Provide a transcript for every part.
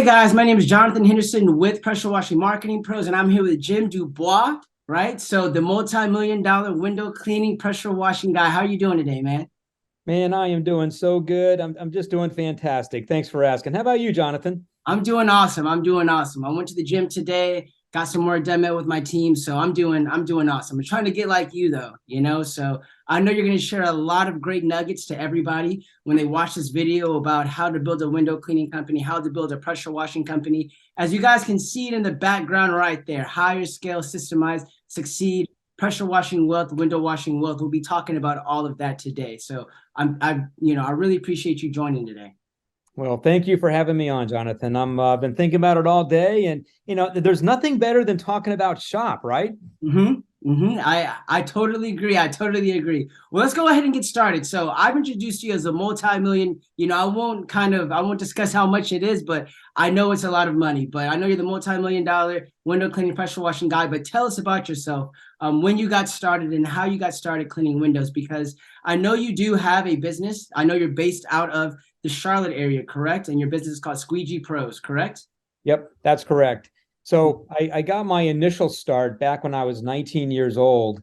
Hey guys, my name is Jonathan Henderson with Pressure Washing Marketing Pros, and I'm here with Jim Dubois, right? So the multi-million dollar window cleaning pressure washing guy. How are you doing today, man? Man, I am doing so good. I'm just doing fantastic. Thanks for asking. How about you, Jonathan? I'm doing awesome. I'm doing awesome. I went to the gym today, got some more demo with my team, so I'm doing awesome. I'm trying to get like you though, So I know you're going to share a lot of great nuggets to everybody when they watch this video about how to build a window cleaning company, how to build a pressure washing company. As you guys can see it in the background right there, higher scale, systemized, succeed, pressure washing wealth, window washing wealth. We'll be talking about all of that today. So I really appreciate you joining today. Well, thank you for having me on, Jonathan. I've been thinking about it all day, and there's nothing better than talking about shop, right? I totally agree. I totally agree. Well, let's go ahead and get started. So I've introduced you as a multi-million. I won't discuss how much it is, but I know it's a lot of money. But I know you're the multi-million dollar window cleaning pressure washing guy. But tell us about yourself, when you got started and how you got started cleaning windows, because I know you do have a business. I know you're based out of the Charlotte area, correct? And your business is called Squeegee Pros, correct? Yep, that's correct. So I got my initial start back when I was 19 years old.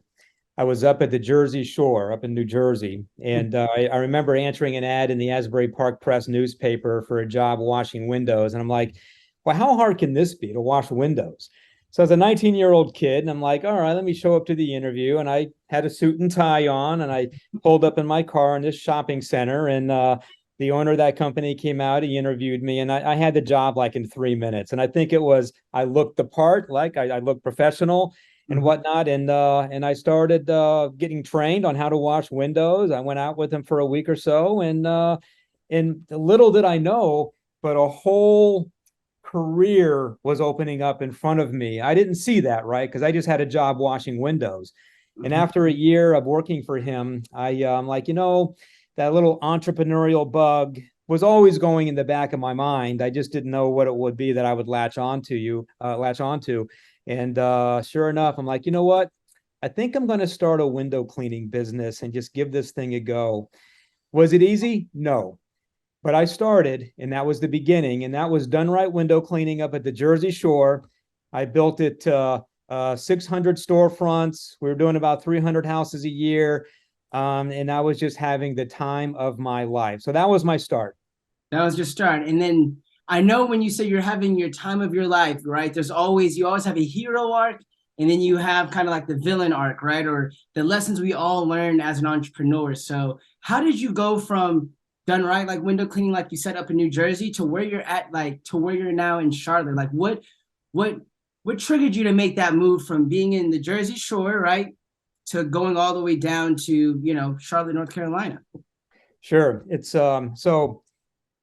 I was up at the Jersey Shore, up in New Jersey, and I remember answering an ad in the Asbury Park Press newspaper for a job washing windows, and I'm like, "Well, how hard can this be to wash windows?" So as a 19-year-old kid, and I'm like, "All right, let me show up to the interview," and I had a suit and tie on, and I pulled up in my car in this shopping center, and the owner of that company came out. He interviewed me, and I had the job like in 3 minutes. And I think it was I looked the part, like I looked professional and Mhm. whatnot. And I started getting trained on how to wash windows. I went out with him for a week or so, and little did I know, but a whole career was opening up in front of me. I didn't see that, right? Because I just had a job washing windows. And Mhm. after a year of working for him, I'm like, that little entrepreneurial bug was always going in the back of my mind. I just didn't know what it would be that I would latch onto. And sure enough, I'm like, you know what? I think I'm going to start a window cleaning business and just give this thing a go. Was it easy? No. But I started, and that was the beginning, and that was Done Right Window Cleaning up at the Jersey Shore. I built it 600 storefronts. We were doing about 300 houses a year, and I was just having the time of my life. So that was my start. That was your start. And then I know when you say you're having your time of your life, right? You always have a hero arc, and then you have kind of like the villain arc, right? Or the lessons we all learn as an entrepreneur. So how did you go from done right, like window cleaning, like you set up in New Jersey, to where you're at, like to where you're now in Charlotte? Like what, what triggered you to make that move from being in the Jersey Shore, right? To going all the way down to, Charlotte, North Carolina. Sure. It's so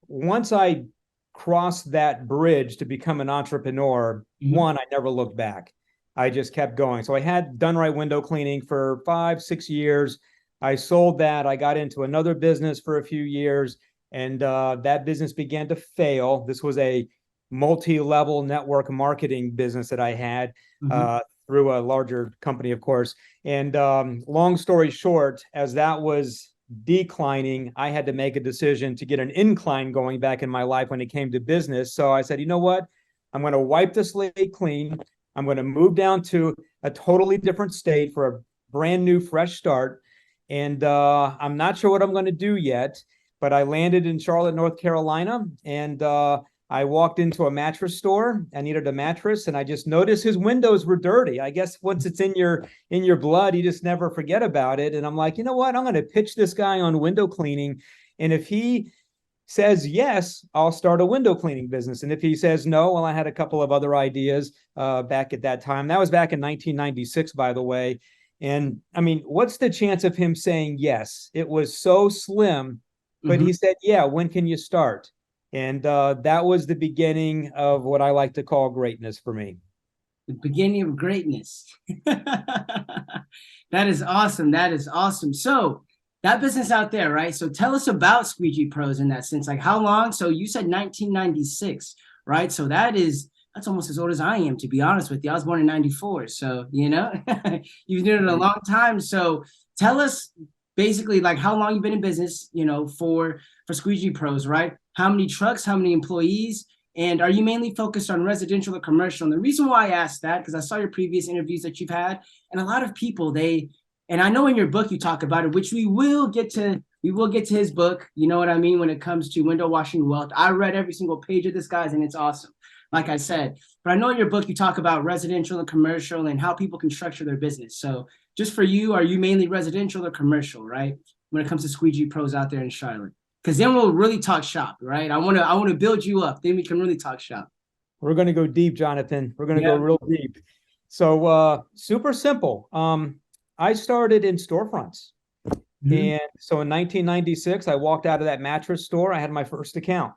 once I crossed that bridge to become an entrepreneur, Mhm. one, I never looked back. I just kept going. So I had Done Right Window Cleaning for 5, 6 years. I sold that. I got into another business for a few years, and that business began to fail. This was a multi-level network marketing business that I had Mhm. uh, through a larger company, of course. And long story short, as that was declining, I had to make a decision to get an incline going back in my life when it came to business. So I said, you know what? I'm going to wipe the slate clean. I'm going to move down to a totally different state for a brand new, fresh start. And I'm not sure what I'm going to do yet, but I landed in Charlotte, North Carolina, and I walked into a mattress store. I needed a mattress, and I just noticed his windows were dirty. I guess once it's in your blood, you just never forget about it. And I'm like, you know what? I'm going to pitch this guy on window cleaning, and if he says yes, I'll start a window cleaning business. And if he says no, well, I had a couple of other ideas back at that time. That was back in 1996, by the way. And I mean, what's the chance of him saying yes? It was so slim, but Mhm. he said, yeah, when can you start? And that was the beginning of what I like to call greatness for me. The beginning of greatness. That is awesome. That is awesome. So that business out there, right? So tell us about Squeegee Pros in that sense. Like how long? So you said 1996, right? So that's almost as old as I am, to be honest with you. I was born in 94. So, you've been doing it a long time. So tell us basically like how long you've been in business, for Squeegee Pros, right? How many trucks, how many employees, And are you mainly focused on residential or commercial? And the reason why I asked that, because I saw your previous interviews that you've had, and a lot of people, and I know in your book you talk about it, which we will get to his book, you know what I mean, when it comes to window washing wealth. I read every single page of this, guys, and it's awesome, like I said. But I know in your book you talk about residential and commercial and how people can structure their business. So just for you, are you mainly residential or commercial, right? When it comes to Squeegee Pros out there in Charlotte? Because then we'll really talk shop, right? I want to build you up. Then we can really talk shop. We're going to go deep, Jonathan. We're going to go real deep. So super simple. I started in storefronts. And so in 1996, I walked out of that mattress store. I had my first account.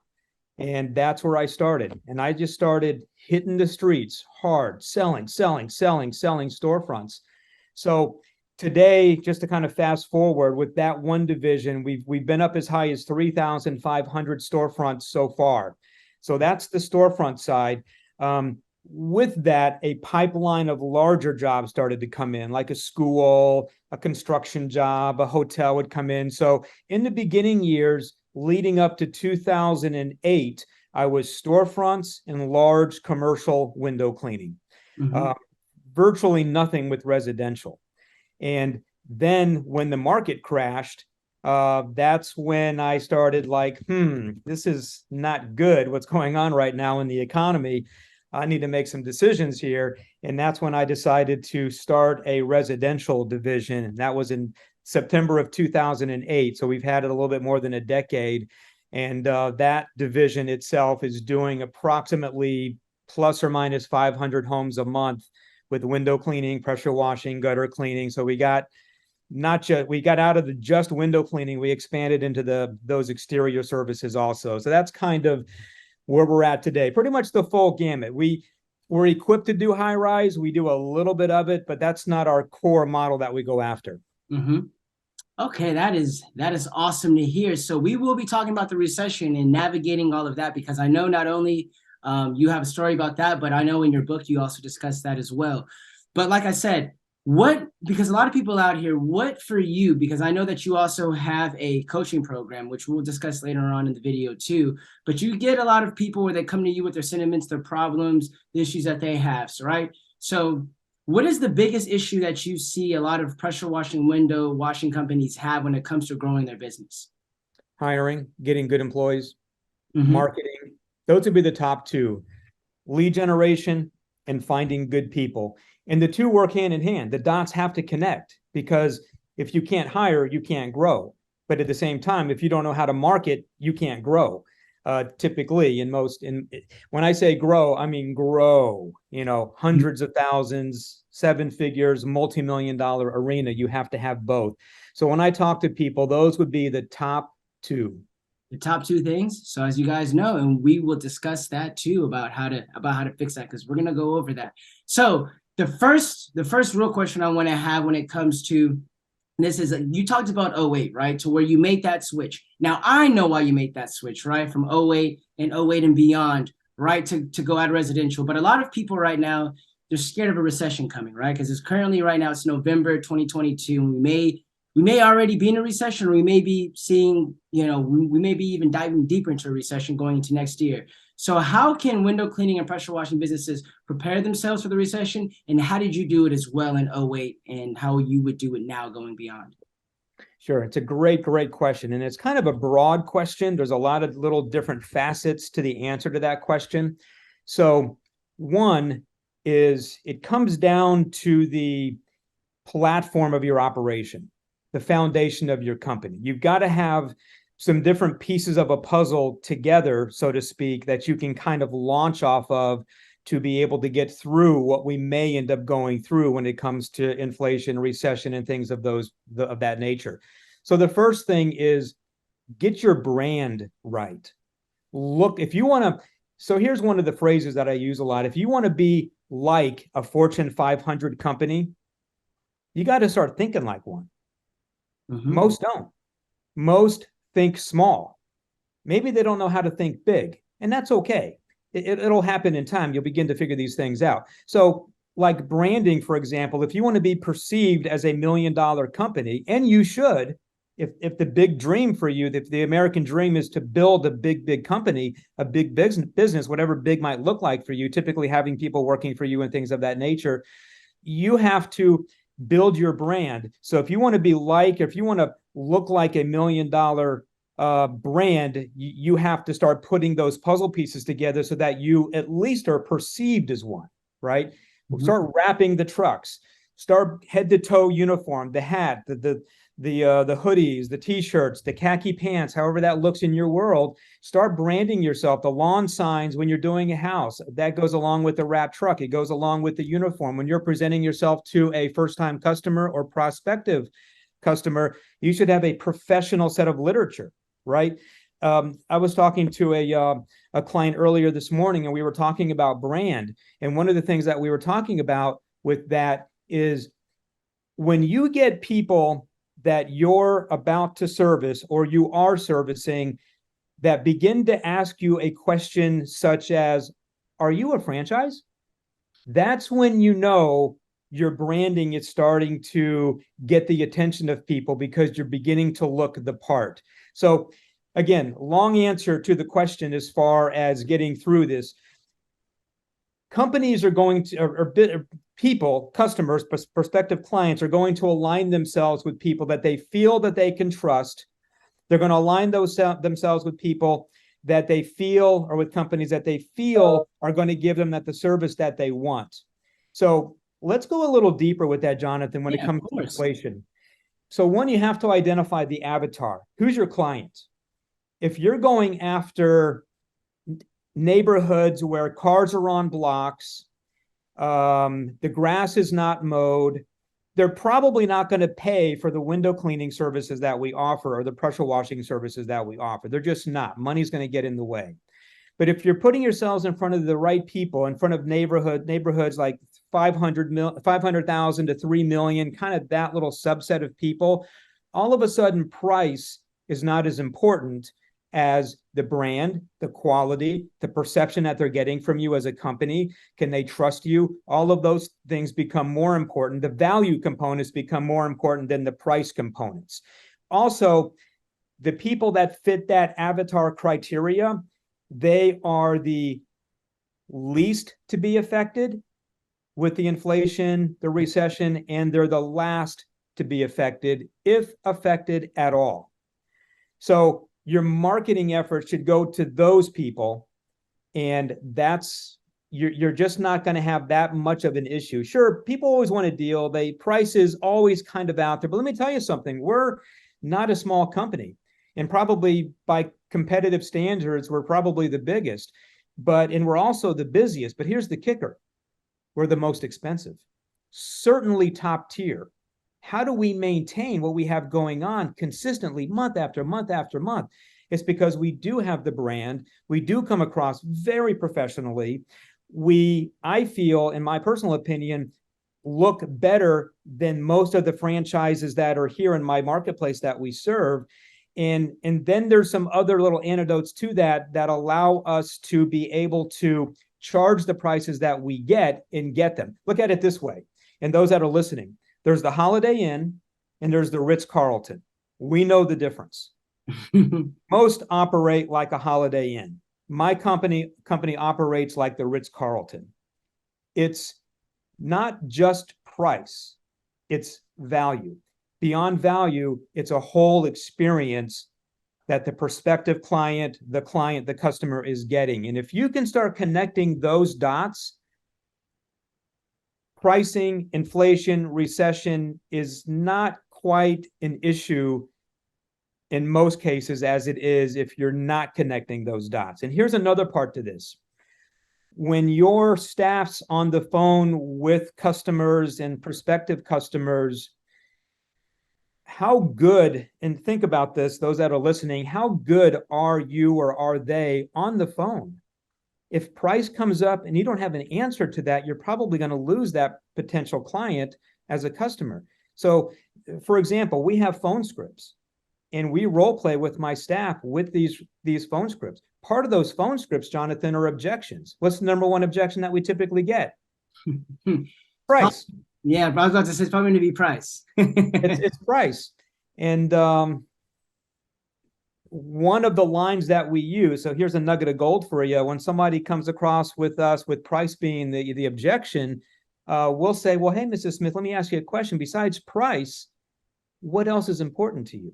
And that's where I started. And I just started hitting the streets hard, selling storefronts. So today, just to kind of fast forward with that one division, we've been up as high as 3,500 storefronts so far. So that's the storefront side. With that, a pipeline of larger jobs started to come in, like a school, a construction job, a hotel would come in. So in the beginning years, leading up to 2008, I was storefronts and large commercial window cleaning. Virtually nothing with residential. And then when the market crashed, that's when I started like, this is not good. What's going on right now in the economy? I need to make some decisions here. And that's when I decided to start a residential division. And that was in September of 2008. So we've had it a little bit more than a decade. And that division itself is doing approximately plus or minus 500 homes a month with window cleaning, pressure washing, gutter cleaning. So we got out of the just window cleaning, we expanded into those exterior services also. So that's kind of where we're at today. Pretty much the full gamut. We're equipped to do high rise. We do a little bit of it, but that's not our core model that we go after. Okay, that is awesome to hear. So we will be talking about the recession and navigating all of that, because I know not only you have a story about that, but I know in your book you also discussed that as well. But like I said, because a lot of people out here, what for you, because I know that you also have a coaching program, which we'll discuss later on in the video too, but you get a lot of people where they come to you with their sentiments, their problems, the issues that they have, right? So what is the biggest issue that you see a lot of pressure washing, window washing companies have when it comes to growing their business? Hiring, getting good employees, marketing. Those would be the top two. Lead generation and finding good people. And the two work hand in hand. The dots have to connect, because if you can't hire, you can't grow. But at the same time, if you don't know how to market, you can't grow. Typically, when I say grow, I mean grow, hundreds of thousands, seven figures, multi-million-dollar arena. You have to have both. So when I talk to people, those would be the top two. The top two things. So as you guys know, and we will discuss that too, about how to fix that, because we're going to go over that. So the first real question I want to have when it comes to this is, you talked about 08, right? To where you made that switch. Now I know why you made that switch, right? From 08 and beyond, right? To go out residential. But a lot of people right now, they're scared of a recession coming, right? Because it's currently right now, it's November 2022. And we may already be in a recession, or we may be seeing, we may be even diving deeper into a recession going into next year. So how can window cleaning and pressure washing businesses prepare themselves for the recession? And how did you do it as well in 08, and how you would do it now going beyond? Sure. It's a great question. And it's kind of a broad question. There's a lot of little different facets to the answer to that question. So one is, it comes down to the platform of your operation, the foundation of your company. You've got to have some different pieces of a puzzle together, so to speak, that you can kind of launch off of to be able to get through what we may end up going through when it comes to inflation, recession, and things of that nature. So the first thing is, get your brand right. So here's one of the phrases that I use a lot. If you want to be like a Fortune 500 company, you got to start thinking like one. Most don't. Most think small. Maybe they don't know how to think big, and that's okay. It'll happen in time. You'll begin to figure these things out. So like branding, for example, if you want to be perceived as $1 million company, and you should, if the big dream for you, if the American dream is to build a big company, a big business, whatever big might look like for you, typically having people working for you and things of that nature, you have to build your brand. So if you want to be like, if you want to look like $1 million brand, you have to start putting those puzzle pieces together so that you at least are perceived as one, right? Mhm. Start wrapping the trucks, start head to toe uniform, the hat, the hoodies, the t-shirts, the khaki pants, however that looks in your world. Start branding yourself, the lawn signs when you're doing a house. That goes along with the wrap truck. It goes along with the uniform. When you're presenting yourself to a first-time customer or prospective customer, you should have a professional set of literature, right? I was talking to a client earlier this morning, and we were talking about brand. And one of the things that we were talking about with that is when you get people that you're about to service or you are servicing that begin to ask you a question such as, are you a franchise? That's when you know your branding is starting to get the attention of people because you're beginning to look the part. So again, long answer to the question as far as getting through this. Companies are going to, or people, customers, prospective clients are going to align themselves with people that they feel that they can trust. They're going to align themselves with people that they feel, or with companies that they feel are going to give them the service that they want. So let's go a little deeper with that, Jonathan, when it comes to inflation. So one, you have to identify the avatar. Who's your client? If you're going after neighborhoods where cars are on blocks, the grass is not mowed, they're probably not going to pay for the window cleaning services that we offer or the pressure washing services that we offer. They're just not. Money's going to get in the way. But if you're putting yourselves in front of the right people, in front of neighborhoods like 500,000 to 3 million, kind of that little subset of people, all of a sudden price is not as important as the brand, the quality, the perception that they're getting from you as a company. Can they trust you? All of those things become more important. The value components become more important than the price components. Also, the people that fit that avatar criteria, they are the least to be affected with the inflation, the recession, and they're the last to be affected, if affected at all. So your marketing efforts should go to those people, and you're just not going to have that much of an issue. Sure, people always want a deal. Price is always kind of out there, but let me tell you something. We're not a small company, and probably by competitive standards, we're probably the biggest, and we're also the busiest. But here's the kicker. We're the most expensive, certainly top tier. How do we maintain what we have going on consistently month after month after month? It's because we do have the brand. We do come across very professionally. I feel, in my personal opinion, look better than most of the franchises that are here in my marketplace that we serve. And then there's some other little anecdotes to that allow us to be able to charge the prices that we get and get them. Look at it this way. And those that are listening, there's the Holiday Inn and there's the Ritz-Carlton. We know the difference. Most operate like a Holiday Inn. My company operates like the Ritz-Carlton. It's not just price, it's value. Beyond value, it's a whole experience that the prospective client, the customer is getting. And if you can start connecting those dots, pricing, inflation, recession is not quite an issue in most cases as it is if you're not connecting those dots. And here's another part to this. When your staff's on the phone with customers and prospective customers, how good, and think about this, those that are listening, how good are you or are they on the phone? If price comes up and you don't have an answer to that, you're probably going to lose that potential client as a customer. So, for example, we have phone scripts and we role play with my staff with these phone scripts. Part of those phone scripts, Jonathan, are objections. What's the number one objection that we typically get? Price. Yeah, but I was about to say it's probably going to be price. It's price. And one of the lines that we use, so here's a nugget of gold for you. When somebody comes across with us with price being the objection, we'll say, well, hey, Mrs. Smith, let me ask you a question. Besides price, what else is important to you?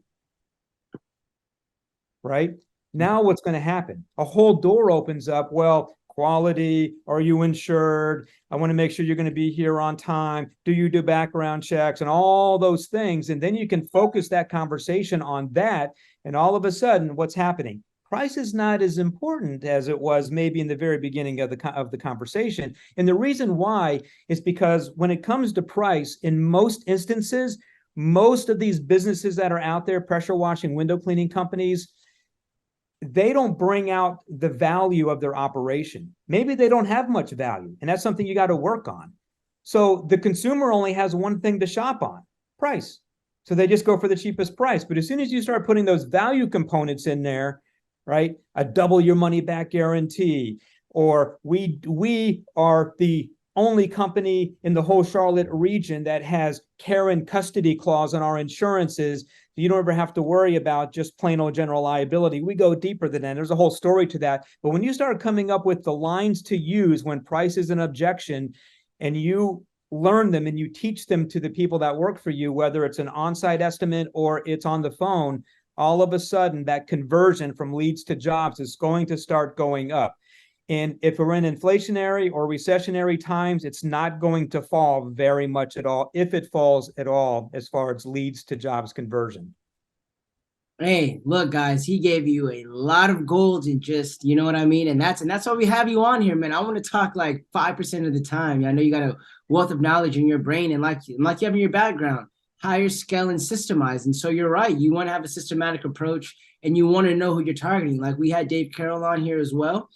Right? Now what's going to happen? A whole door opens up. Well, quality, are you insured? I want to make sure you're going to be here on time. Do you do background checks and all those things? And then you can focus that conversation on that. And all of a sudden, what's happening? Price is not as important as it was maybe in the very beginning of the conversation. And the reason why is because when it comes to price, in most instances, most of these businesses that are out there, pressure washing, window cleaning companies, they don't bring out the value of their operation. Maybe they don't have much value, and that's something you got to work on. So the consumer only has one thing to shop on: price. So they just go for the cheapest price. But as soon as you start putting those value components in there, right? A double your money back guarantee, or we are the only company in the whole Charlotte region that has care and custody clause on our insurances. You don't ever have to worry about just plain old general liability. We go deeper than that. There's a whole story to that. But when you start coming up with the lines to use when price is an objection, and you learn them and you teach them to the people that work for you, whether it's an on-site estimate or it's on the phone, all of a sudden that conversion from leads to jobs is going to start going up. And if we're in inflationary or recessionary times, it's not going to fall very much at all, if it falls at all, as far as leads to jobs conversion. Hey, look, guys, he gave you a lot of gold and just, you know what I mean? And that's why we have you on here, man. I want to talk like 5% of the time. I know you got a wealth of knowledge in your brain, and like you have in your background, hire, scale, and systemize. And so you're right. You want to have a systematic approach, and you want to know who you're targeting. Like we had Dave Carroll on here as well.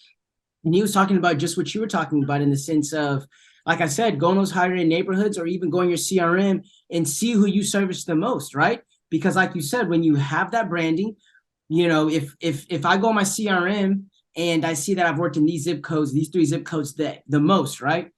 And he was talking about just what you were talking about, in the sense of, like I said, go in those higher end neighborhoods, or even go in your CRM and see who you service the most, right? Because like you said, when you have that branding, if I go on my CRM and I see that I've worked in these zip codes, these 3 zip codes the most, right?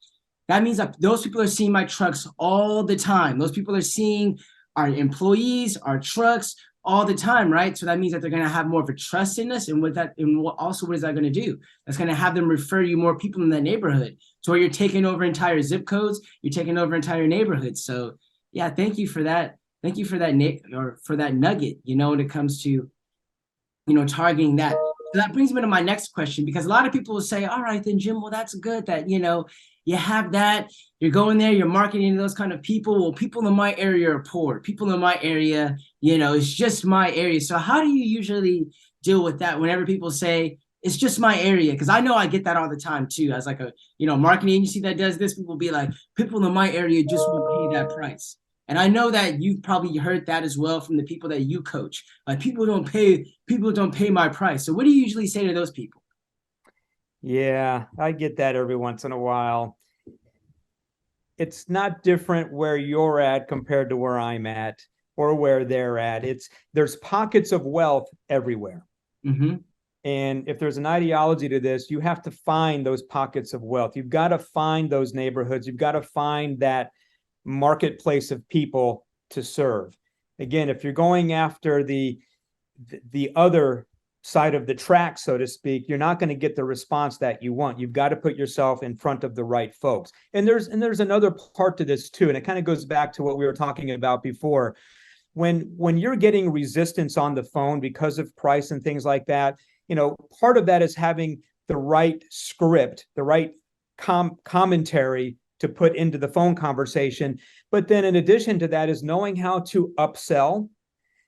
That means that those people are seeing my trucks all the time. Those people are seeing our employees, our trucks, all the time, right? So that means that they're going to have more of a trust in us. And what is that going to do? That's going to have them refer you more people in that neighborhood. So you're taking over entire zip codes, you're taking over entire neighborhoods. So yeah, thank you for that. Thank you for that, for that nugget, when it comes to, targeting that. So that brings me to my next question, because a lot of people will say, all right, then Jim, well, that's good that, you have that, you're going there, you're marketing to those kind of people. Well, people in my area are poor. People in my area, it's just my area. So how do you usually deal with that whenever people say, it's just my area? Because I know I get that all the time too. As like a, marketing agency that does this, people be like, people in my area just won't pay that price. And I know that you've probably heard that as well from the people that you coach. Like people don't pay my price. So what do you usually say to those people? Yeah, I get that every once in a while. It's not different where you're at compared to where I'm at or where they're at. There's pockets of wealth everywhere. Mm-hmm. And if there's an ideology to this, you have to find those pockets of wealth. You've got to find those neighborhoods. You've got to find that marketplace of people to serve. Again, if you're going after the other side of the track, so to speak, you're not going to get the response that you want. You've got to put yourself in front of the right folks. And there's another part to this too, and it kind of goes back to what we were talking about before. When you're getting resistance on the phone because of price and things like that, part of that is having the right script, the right commentary to put into the phone conversation. But then in addition to that is knowing how to upsell.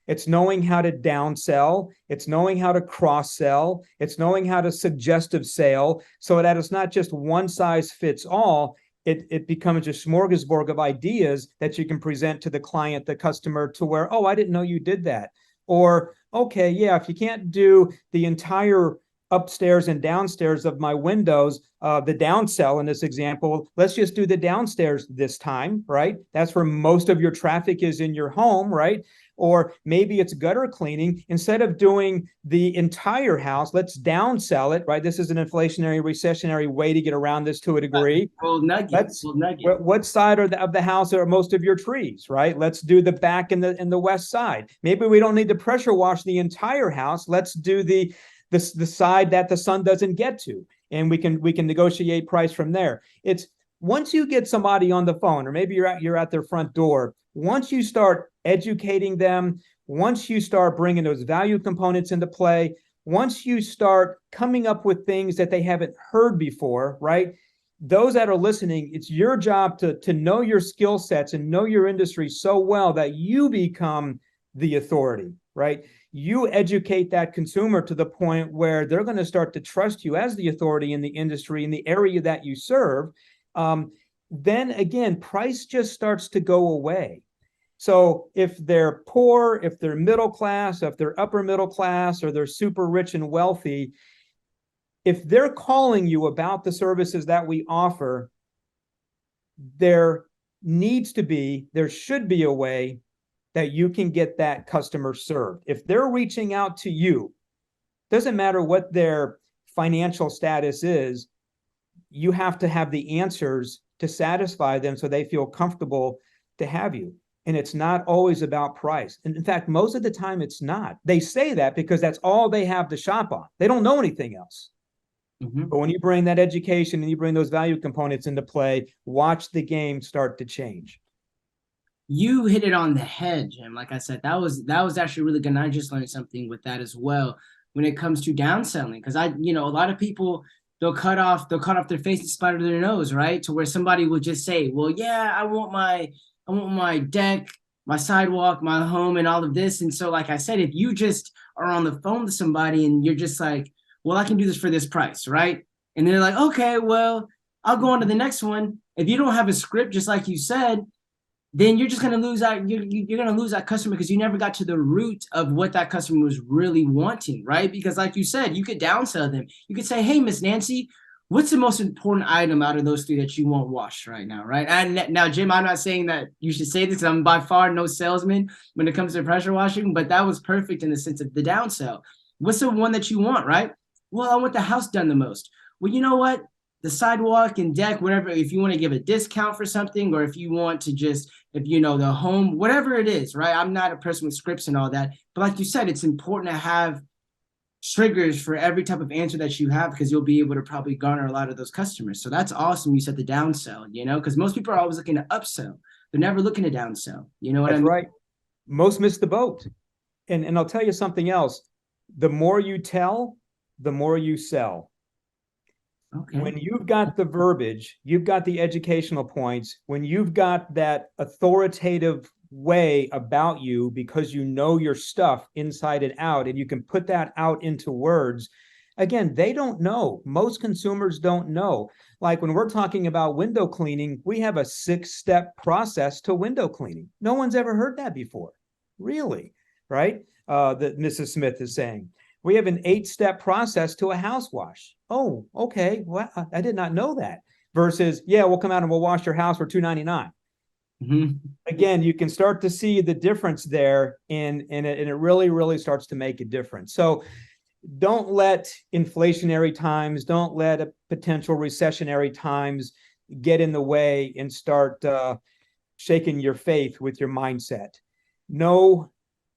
It's knowing how to downsell. It's knowing how to cross-sell. It's knowing how to suggestive sell, so that it's not just one size fits all. It becomes a smorgasbord of ideas that you can present to the client, the customer, to where, oh, I didn't know you did that. Or, okay, yeah, if you can't do the entire upstairs and downstairs of my windows, the downsell in this example, let's just do the downstairs this time, right? That's where most of your traffic is in your home, right? Or maybe it's gutter cleaning. Instead of doing the entire house, let's downsell it, right? This is an inflationary, recessionary way to get around this to a degree. Gold nugget. Gold nugget. What side of the house are most of your trees, right? Let's do the back and the west side. Maybe we don't need to pressure wash the entire house. Let's do the side that the sun doesn't get to, and we can negotiate price from there. It's once you get somebody on the phone, or maybe you're at their front door, once you start educating them, once you start bringing those value components into play, once you start coming up with things that they haven't heard before, right? Those that are listening, it's your job to know your skill sets and know your industry so well that you become the authority, right? You educate that consumer to the point where they're going to start to trust you as the authority in the industry, in the area that you serve. Then again, price just starts to go away. So if they're poor, if they're middle class, if they're upper middle class, or they're super rich and wealthy, if they're calling you about the services that we offer, there should be a way that you can get that customer served. If they're reaching out to you, doesn't matter what their financial status is, you have to have the answers to satisfy them so they feel comfortable to have you. And it's not always about price. And in fact, most of the time it's not. They say that because that's all they have to shop on. They don't know anything else. Mm-hmm. But when you bring that education and you bring those value components into play, watch the game start to change. You hit it on the head, Jim. Like I said, that was actually really good. And I just learned something with that as well when it comes to downselling. Because a lot of people, they'll cut off their face and spite their nose, right? To where somebody will just say, well, yeah, I want my deck, my sidewalk, my home, and all of this. And so, like I said, if you just are on the phone with somebody and you're just like, well, I can do this for this price, right? And they're like, okay, well, I'll go on to the next one. If you don't have a script, just like you said, then you're just going to lose out. You're going to lose that customer because you never got to the root of what that customer was really wanting, right? Because like you said, you could downsell them. You could say, hey, Miss Nancy, what's the most important item out of those three that you want washed right now, right? And now, Jim, I'm not saying that you should say this. I'm by far no salesman when it comes to pressure washing, but that was perfect in the sense of the downsell. What's the one that you want, right? Well, I want the house done the most. Well, you know what? The sidewalk and deck, whatever, if you want to give a discount for something, or if you want to just, the home, whatever it is, right? I'm not a person with scripts and all that. But like you said, it's important to have triggers for every type of answer that you have, because you'll be able to probably garner a lot of those customers. So that's awesome. You said the downsell, because most people are always looking to upsell. They're never looking to downsell. You know what I mean? That's right. Most miss the boat. And I'll tell you something else. The more you tell, the more you sell. Okay. When you've got the verbiage, you've got the educational points, when you've got that authoritative way about you because you know your stuff inside and out, and you can put that out into words, again, they don't know. Most consumers don't know. Like when we're talking about window cleaning, we have a 6-step process to window cleaning. No one's ever heard that before. Really, right? That Mrs. Smith is saying. We have an 8-step process to a house wash. Oh, okay. Well, I did not know that. Versus, yeah, we'll come out and we'll wash your house for $2.99. Mm-hmm. Again, you can start to see the difference there, and it really, really starts to make a difference. So don't let inflationary times, don't let a potential recessionary times get in the way and start shaking your faith with your mindset. Know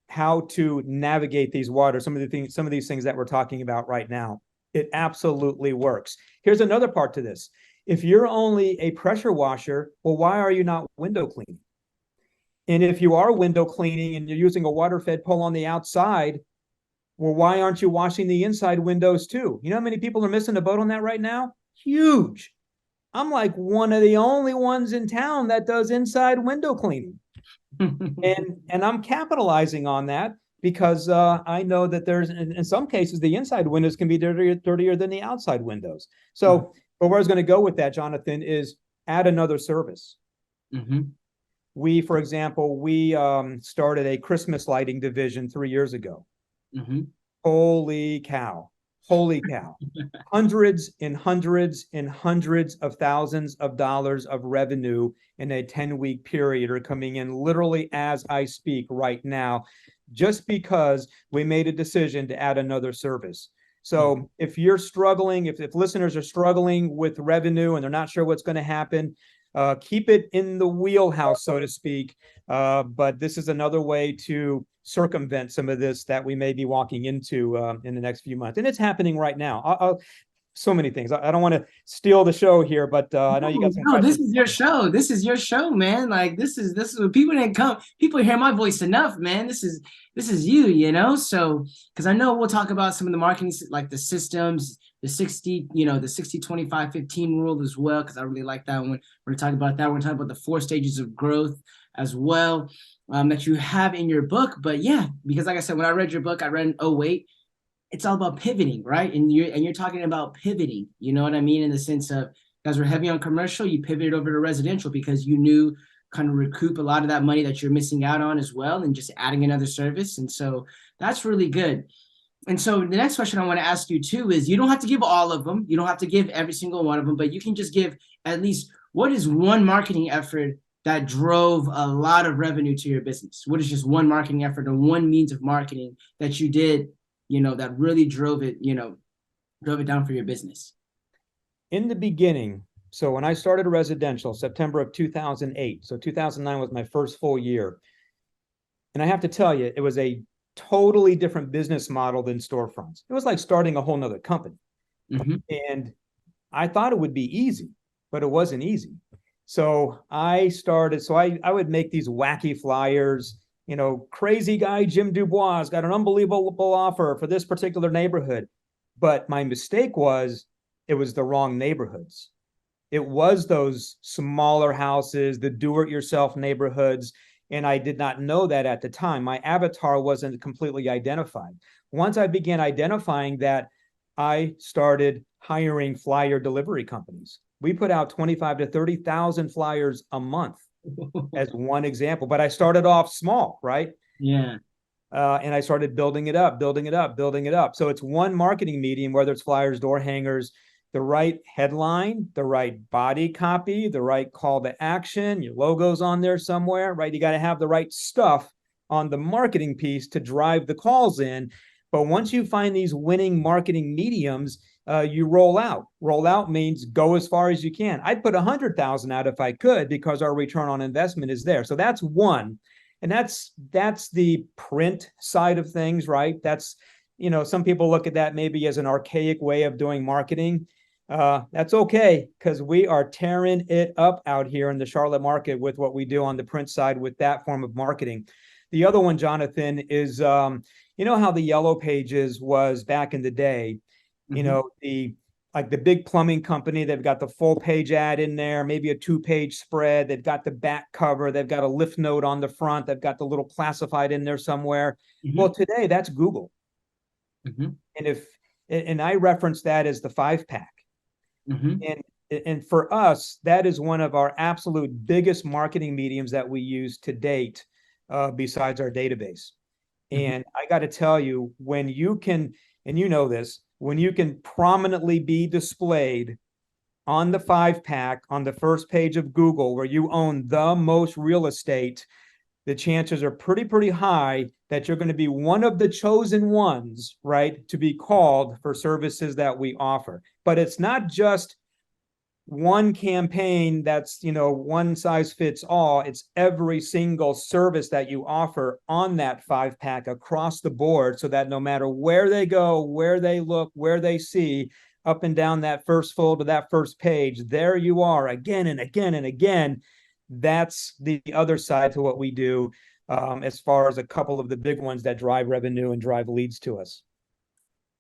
how to navigate these waters, some of these things that we're talking about right now. It absolutely works. Here's another part to this. If you're only a pressure washer, well, why are you not window cleaning? And if you are window cleaning and you're using a water-fed pull on the outside, well, why aren't you washing the inside windows too? You know how many people are missing the boat on that right now? Huge. I'm like one of the only ones in town that does inside window cleaning. and I'm capitalizing on that because I know that there's, in some cases, the inside windows can be dirtier than the outside windows. So, but where I was going to go with that, Jonathan, is add another service. Mm-hmm. For example, we started a Christmas lighting division 3 years ago. Mm-hmm. Holy cow. Holy cow. Hundreds and hundreds and hundreds of thousands of dollars of revenue in a 10-week period are coming in literally as I speak right now, just because we made a decision to add another service. So if you're struggling, if listeners are struggling with revenue and they're not sure what's going to happen, keep it in the wheelhouse, so to speak. But this is another way to circumvent some of this that we may be walking into in the next few months. And it's happening right now. So many things. I don't want to steal the show here, but I know you got some No, this questions. is your show. This is your show, man. Like this is what people didn't come. People hear my voice enough, man. This is you, you know. So because I know we'll talk about some of the marketing, like the systems, the 60, the 60, 25, 15 rule as well, because I really like that one. We're gonna talk about that. We're gonna talk about the 4 stages of growth as well, that you have in your book. But yeah, because like I said, when I read your book, I read in '08. It's all about pivoting, right? And you're talking about pivoting, you know what I mean? In the sense of, guys were heavy on commercial, you pivoted over to residential because you knew kind of recoup a lot of that money that you're missing out on as well, and just adding another service. And so that's really good. And so the next question I want to ask you too is, you don't have to give all of them. You don't have to give every single one of them, but you can just give at least, what is one marketing effort that drove a lot of revenue to your business? What is just one marketing effort or one means of marketing that you did, that really drove it down for your business? In the beginning, so when I started residential, September of 2008, so 2009 was my first full year. And I have to tell you, it was a totally different business model than storefronts. It was like starting a whole nother company. Mm-hmm. And I thought it would be easy, but it wasn't easy. So I would make these wacky flyers. Crazy guy Jim Dubois has got an unbelievable offer for this particular neighborhood. But my mistake was, it was the wrong neighborhoods. It was those smaller houses, the do-it-yourself neighborhoods. And I did not know that at the time. My avatar wasn't completely identified. Once I began identifying that, I started hiring flyer delivery companies. We put out 25 to 30,000 flyers a month as one example. But I started off small, right? Yeah. And I started building it up. So it's one marketing medium, whether it's flyers, door hangers, the right headline, the right body copy, the right call to action, your logo's on there somewhere, right? You got to have the right stuff on the marketing piece to drive the calls in. But once you find these winning marketing mediums, you roll out. Roll out means go as far as you can. I'd put 100,000 out if I could, because our return on investment is there. So that's one. And that's the print side of things, right? That's, some people look at that maybe as an archaic way of doing marketing. That's okay, because we are tearing it up out here in the Charlotte market with what we do on the print side with that form of marketing. The other one, Jonathan, is, how the Yellow Pages was back in the day. Mm-hmm. The big plumbing company, they've got the full page ad in there, maybe a 2-page spread. They've got the back cover. They've got a lift note on the front. They've got the little classified in there somewhere. Mm-hmm. Well, today that's Google. Mm-hmm. And I reference that as the 5-pack. Mm-hmm. And for us, that is one of our absolute biggest marketing mediums that we use to date, besides our database. Mm-hmm. And I got to tell you, when you can, and this, when you can prominently be displayed on the 5-pack on the first page of Google, where you own the most real estate, the chances are pretty high that you're going to be one of the chosen ones, right, to be called for services that we offer. But it's not just one campaign that's, one size fits all. It's every single service that you offer on that 5-pack across the board, so that no matter where they go, where they look, where they see, up and down that first fold to that first page, there you are again and again and again. That's the other side to what we do, as far as a couple of the big ones that drive revenue and drive leads to us.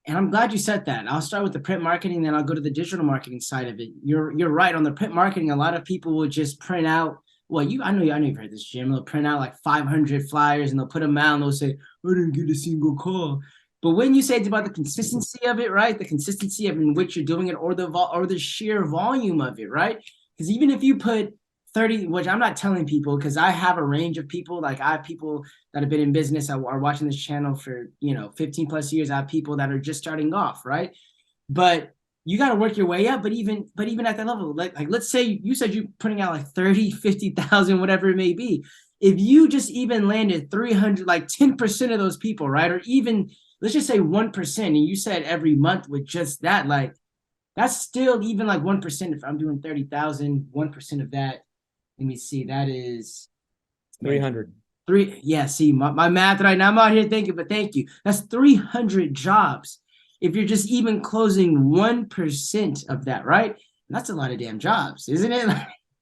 And I'm glad you said that. I'll start with the print marketing, then I'll go to the digital marketing side of it. You're right. On the print marketing, a lot of people will just print out. Well, I know you've heard this, Jim. They'll print out like 500 flyers and they'll put them out and they'll say, I didn't get a single call. But when you say it's about the consistency of it, right? The consistency of in which you're doing it, or the sheer volume of it, right? Because even if you put 30, which I'm not telling people because I have a range of people. Like I have people that have been in business that are watching this channel for, 15 plus years. I have people that are just starting off, right? But you got to work your way up. But even at that level, like let's say you said you're putting out like 30, 50,000, whatever it may be. If you just even landed 300, like 10% of those people, right? Or even let's just say 1%, and you said every month with just that, like that's still even like 1%. If I'm doing 30,000, 1% of that, let me see, that is 300. three. Yeah, see, my math right now, I'm out here thinking, but thank you. That's 300 jobs. If you're just even closing 1% of that, right? That's a lot of damn jobs, isn't it?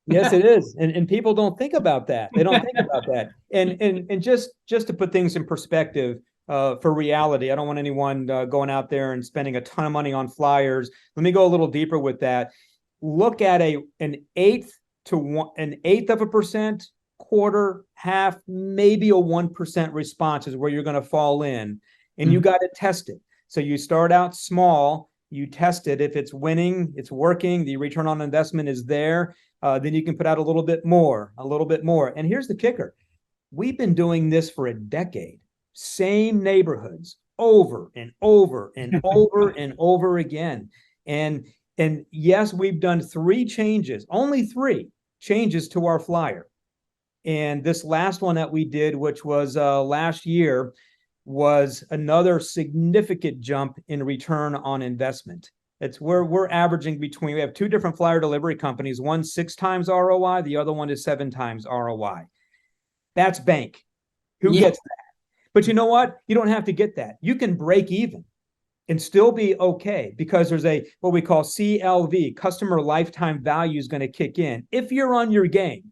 Yes, it is. And people don't think about that. They don't think about that. And just to put things in perspective, for reality, I don't want anyone going out there and spending a ton of money on flyers. Let me go a little deeper with that. Look at an eighth of a percent, quarter, half, maybe a 1% response is where you're going to fall in, and you got to test it. So you start out small, you test it. If it's winning, it's working, the return on investment is there, then you can put out a little bit more. And here's the kicker. We've been doing this for a decade. Same neighborhoods over and over and over and over again. And yes, we've done only three changes to our flyer. And this last one that we did, which was last year, was another significant jump in return on investment. It's where we're averaging we have two different flyer delivery companies, one 6 times ROI, the other one is 7 times ROI. That's bank. Who gets that? But you know what? You don't have to get that. You can break even and still be okay because there's what we call CLV, customer lifetime value, is going to kick in. If you're on your game,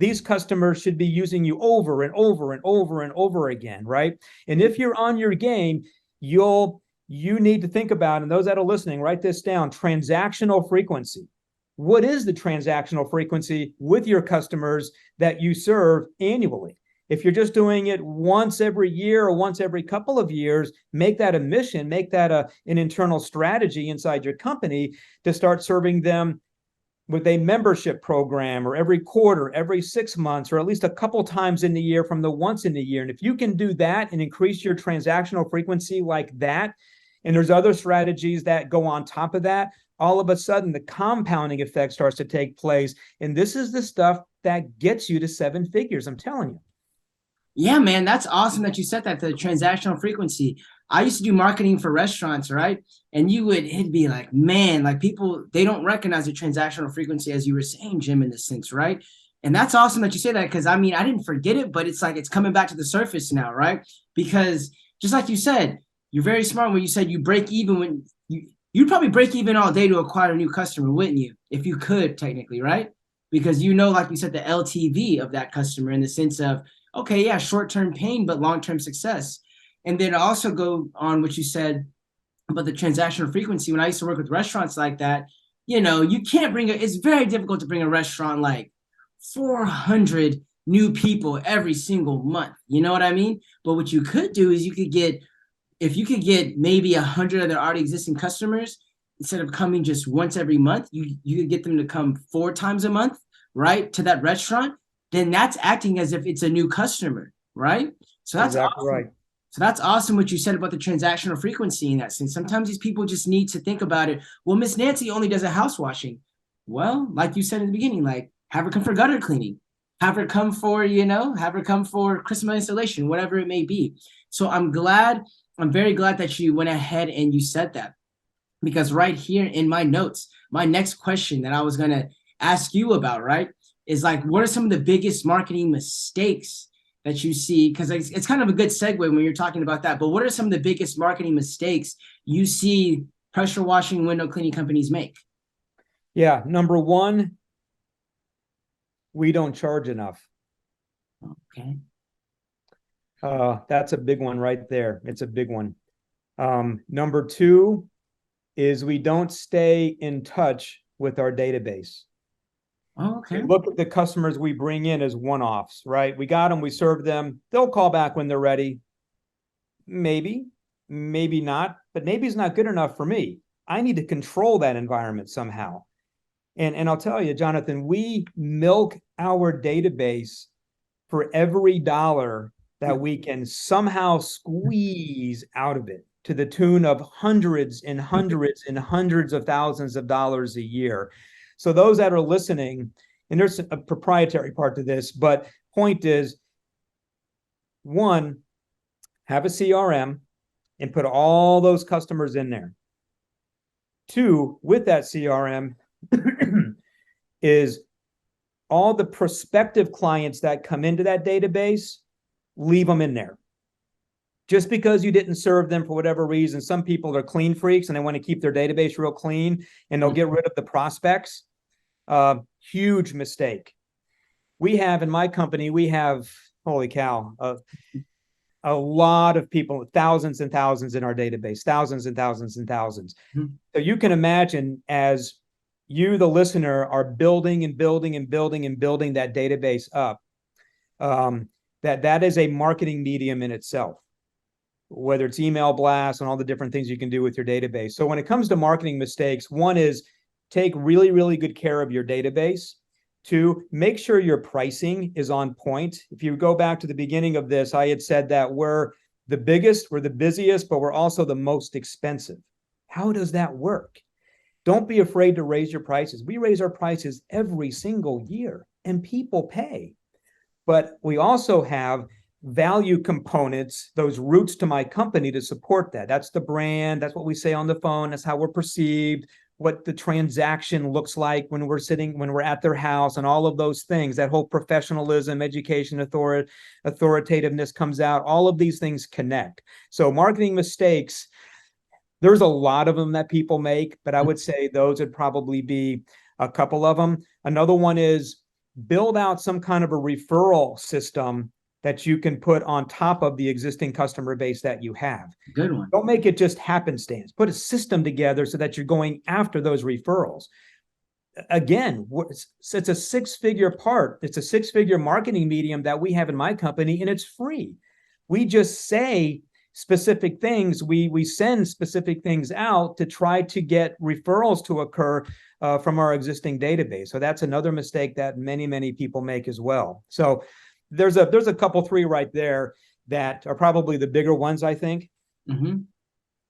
these customers should be using you over and over and over and over again, right? And if you're on your game, you need to think about, and those that are listening, write this down, transactional frequency. What is the transactional frequency with your customers that you serve annually? If you're just doing it once every year or once every couple of years, make that a mission, make that an internal strategy inside your company to start serving them with a membership program, or every quarter, every 6 months, or at least a couple times in the year from the once in the year. And if you can do that and increase your transactional frequency like that, and there's other strategies that go on top of that, all of a sudden the compounding effect starts to take place. And this is the stuff that gets you to 7 figures, I'm telling you. Yeah, man, that's awesome that you said that, the transactional frequency. I used to do marketing for restaurants, right? And it'd be like, man, like people, they don't recognize the transactional frequency, as you were saying, Jim, in this sense, right? And that's awesome that you say that, because I mean, I didn't forget it, but it's like it's coming back to the surface now, right? Because just like you said, you're very smart when you said you break even when you'd probably break even all day to acquire a new customer, wouldn't you? If you could, technically, right? Because like you said, the LTV of that customer, in the sense of, okay, yeah, short-term pain, but long-term success. And then also go on what you said about the transactional frequency. When I used to work with restaurants like that, you can't it's very difficult to bring a restaurant like 400 new people every single month. You know what I mean? But what you could do is if you could get maybe 100 of their already existing customers, instead of coming just once every month, you could get them to come 4 times a month, right, to that restaurant. Then that's acting as if it's a new customer, right? So that's exactly awesome. Right. So that's awesome what you said about the transactional frequency in that sense. Sometimes these people just need to think about it. Well, Miss Nancy only does a house washing. Well, like you said in the beginning, like have her come for gutter cleaning, have her come for Christmas installation, whatever it may be. So I'm very glad that you went ahead and you said that, because right here in my notes, my next question that I was going to ask you about, right, is like, what are some of the biggest marketing mistakes that you see? Because it's kind of a good segue when you're talking about that. But what are some of the biggest marketing mistakes you see pressure washing, window cleaning companies make? Yeah. Number one, we don't charge enough. Okay. That's a big one right there. It's a big one. Number two is we don't stay in touch with our database. Oh, okay. Look at the customers we bring in as one-offs, right? We got them, we serve them. They'll call back when they're ready. Maybe not, but maybe it's not good enough for me. I need to control that environment somehow. And I'll tell you, Jonathan, we milk our database for every dollar that we can somehow squeeze out of it, to the tune of hundreds and hundreds and hundreds of thousands of dollars a year. So those that are listening, and there's a proprietary part to this, but point is, one, have a CRM and put all those customers in there. Two, with that CRM is all the prospective clients that come into that database, leave them in there. Just because you didn't serve them for whatever reason, some people are clean freaks and they want to keep their database real clean and they'll get rid of the prospects. Huge mistake. We have in my company, we have, holy cow, a lot of people, thousands and thousands in our database, thousands and thousands and thousands. Mm-hmm. So you can imagine, as you, the listener, are building and building and building and building that database up, that is a marketing medium in itself, whether it's email blasts and all the different things you can do with your database. So when it comes to marketing mistakes, one is take really, really good care of your database. Two, make sure your pricing is on point. If you go back to the beginning of this, I had said that we're the biggest, we're the busiest, but we're also the most expensive. How does that work? Don't be afraid to raise your prices. We raise our prices every single year and people pay. But we also have value components, those roots to my company to support that. That's the brand. That's what we say on the phone. That's how we're perceived, what the transaction looks like when we're at their house, and all of those things. That whole professionalism, education, authoritativeness comes out. All of these things connect. So marketing mistakes, there's a lot of them that people make, but I would say those would probably be a couple of them. Another one is build out some kind of a referral system that you can put on top of the existing customer base that you have. Good one. Don't make it just happenstance. Put a system together so that you're going after those referrals. Again, it's a six-figure part. It's a six-figure marketing medium that we have in my company, and it's free. We just say specific things. We send specific things out to try to get referrals to occur from our existing database. So that's another mistake that many, many people make as well. So there's a couple, three right there that are probably the bigger ones, I think. Mm-hmm.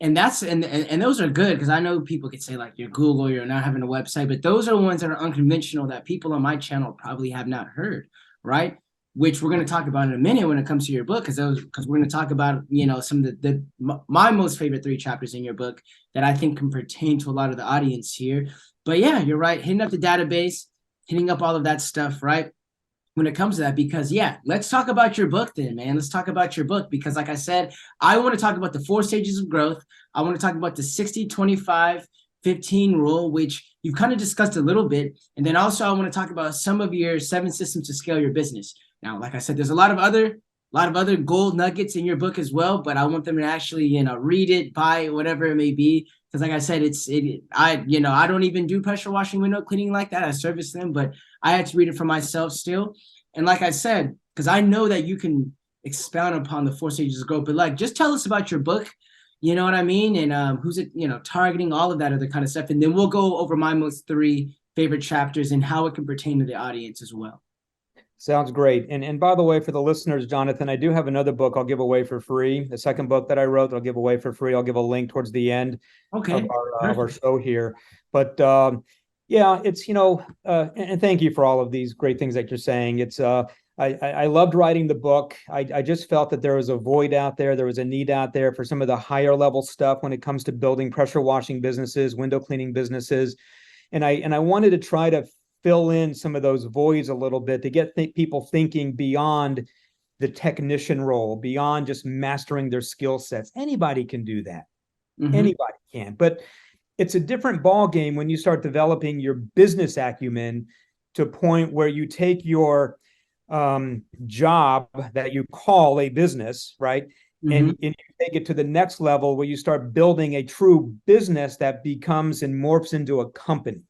And that's and those are good, because I know people could say like you're Google, you're not having a website, but those are ones that are unconventional that people on my channel probably have not heard, right? Which we're going to talk about in a minute when it comes to your book, because we're going to talk about, you know, some of my most favorite 3 chapters in your book that I think can pertain to a lot of the audience here. But yeah, you're right, hitting up the database, hitting up all of that stuff, right? When it comes to that, because yeah, let's talk about your book then, man. Let's talk about your book, because like I said, I want to talk about the 4 stages of growth. I want to talk about the 60-25-15 rule, which you've kind of discussed a little bit. And then also I want to talk about some of your 7 systems to scale your business. Now, like I said, there's a lot of other gold nuggets in your book as well, but I want them to actually, you know, read it, buy it, whatever it may be. Because like I said, I don't even do pressure washing, window cleaning like that. I service them, but I had to read it for myself still. And like I said, because I know that you can expound upon the 4 stages of growth, but like, just tell us about your book, you know what I mean? And who's it, you know, targeting, all of that other kind of stuff. And then we'll go over my most 3 favorite chapters and how it can pertain to the audience as well. Sounds great. And by the way, for the listeners, Jonathan, I do have another book I'll give away for free. The second book that I wrote, I'll give away for free. I'll give a link towards the end of our show here. But yeah, it's, you know, and thank you for all of these great things that you're saying. It's I loved writing the book. I just felt that there was a void out there. There was a need out there for some of the higher level stuff when it comes to building pressure washing businesses, window cleaning businesses. And I wanted to try to fill in some of those voids a little bit to get people thinking beyond the technician role, beyond just mastering their skill sets. Anybody can do that. Mm-hmm. Anybody can. But it's a different ball game when you start developing your business acumen to a point where you take your job that you call a business, right? Mm-hmm. And you take it to the next level where you start building a true business that becomes and morphs into a company.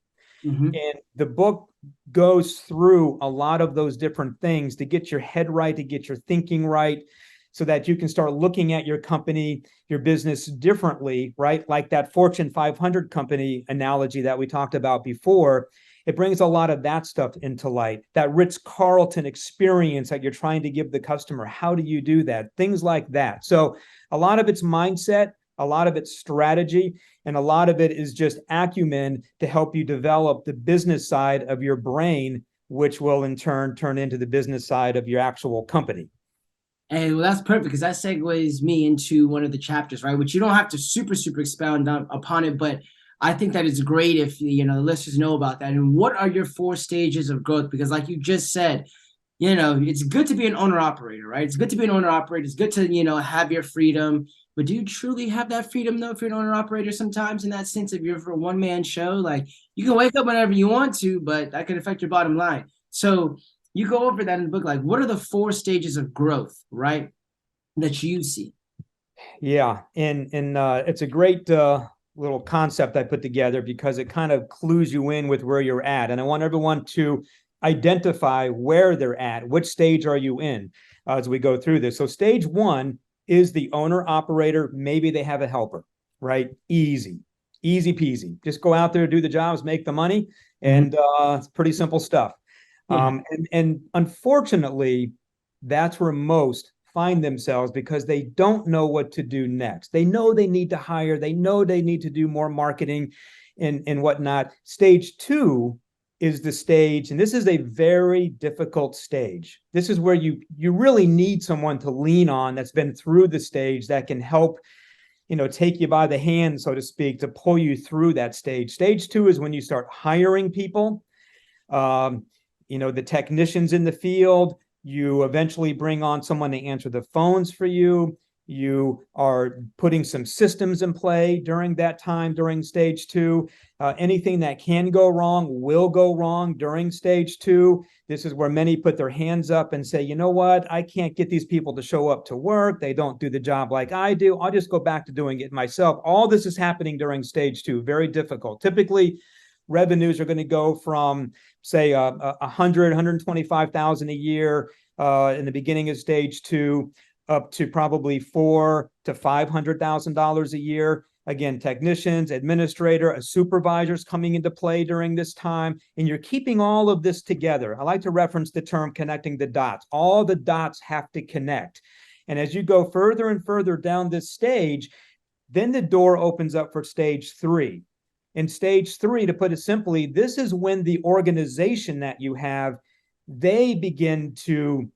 Mm-hmm. And the book goes through a lot of those different things to get your head right, to get your thinking right, so that you can start looking at your company, your business differently, right? Like that Fortune 500 company analogy that we talked about before. It brings a lot of that stuff into light. That Ritz-Carlton experience that you're trying to give the customer. How do you do that? Things like that. So a lot of it's mindset, a lot of it's strategy, and a lot of it is just acumen to help you develop the business side of your brain, which will in turn into the business side of your actual company. And well, that's perfect because that segues me into one of the chapters, right? Which you don't have to super expound upon it, but I think that it's great if the listeners know about that. And what are your 4 stages of growth? Because like you just said, it's good to be an owner operator, right? It's good to be an owner operator. It's good to, have your freedom. But do you truly have that freedom though if you're an owner operator sometimes in that sense if you're for a one-man show? Like you can wake up whenever you want to, but that can affect your bottom line. So you go over that in the book, like what are the 4 stages of growth, right? That you see. Yeah. And it's a great little concept I put together because it kind of clues you in with where you're at. And I want everyone to identify where they're at. Which stage are you in as we go through this? So stage 1 is the owner operator. Maybe they have a helper, right? Easy peasy. Just go out there, do the jobs, make the money. And it's pretty simple stuff. Yeah. And unfortunately, that's where most find themselves because they don't know what to do next. They know they need to hire. They know they need to do more marketing and whatnot. Stage 2 is the stage, and this is a very difficult stage. This is where you really need someone to lean on that's been through the stage that can help take you by the hand, so to speak, to pull you through that stage. Stage 2 is when you start hiring people, the technicians in the field. You eventually bring on someone to answer the phones for you. You are putting some systems in play during that time, during stage 2. Anything that can go wrong will go wrong during stage 2. This is where many put their hands up and say, you know what? I can't get these people to show up to work. They don't do the job like I do. I'll just go back to doing it myself. All this is happening during stage 2. Very difficult. Typically, revenues are going to go from, say, 125,000 a year in the beginning of stage 2 up to probably $400,000 to $500,000 a year. Again, technicians, administrator, a supervisor's coming into play during this time, and you're keeping all of this together. I like to reference the term connecting the dots. All the dots have to connect. And as you go further and further down this stage, then the door opens up for stage 3. In stage 3, to put it simply, this is when the organization that you have, they begin to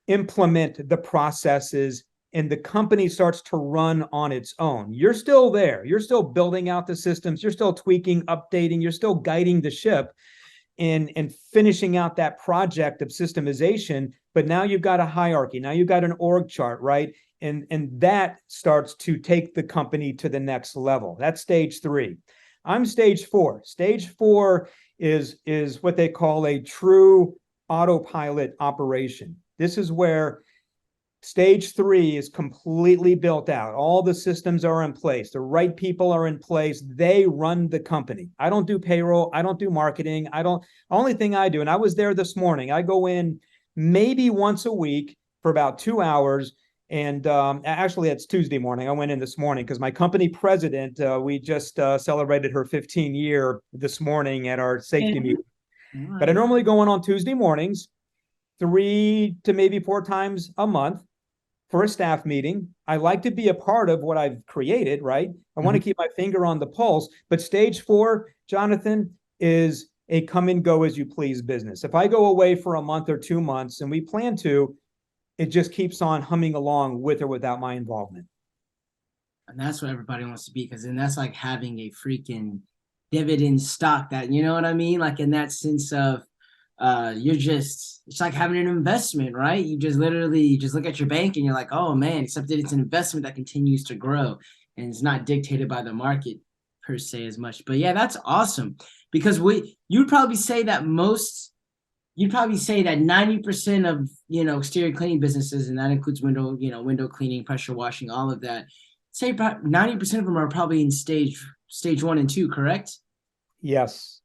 implement the processes and the company starts to run on its own. You're still there. You're still building out the systems. You're still tweaking, updating. You're still guiding the ship and finishing out that project of systemization. But now you've got a hierarchy. Now you've got an org chart, right? And that starts to take the company to the next level. That's stage 3. I'm stage 4. Stage 4 is what they call a true autopilot operation. This is where stage 3 is completely built out. All the systems are in place. The right people are in place. They run the company. I don't do payroll. I don't do marketing. Only thing I do, and I was there this morning, I go in maybe once a week for about 2 hours. And actually, it's Tuesday morning. I went in this morning because my company president, we just celebrated her 15-year this morning at our safety meeting. Right. But I normally go in on Tuesday mornings, 3 to maybe 4 times a month for a staff meeting. I like to be a part of what I've created, right? I want to keep my finger on the pulse. But stage 4, Jonathan, is a come and go as you please business. If I go away for a month or 2 months, and we plan to, it just keeps on humming along with or without my involvement. And that's what everybody wants to be, because then that's like having a freaking dividend stock that, you know what I mean? Like in that sense of it's like having an investment, right? You just look at your bank and you're like, oh man, except that it's an investment that continues to grow and it's not dictated by the market per se as much. But yeah, that's awesome, because you'd probably say that 90% of, exterior cleaning businesses, and that includes window cleaning, pressure washing, all of that, say about 90% of them are probably in stage 1 and 2, correct? Yes.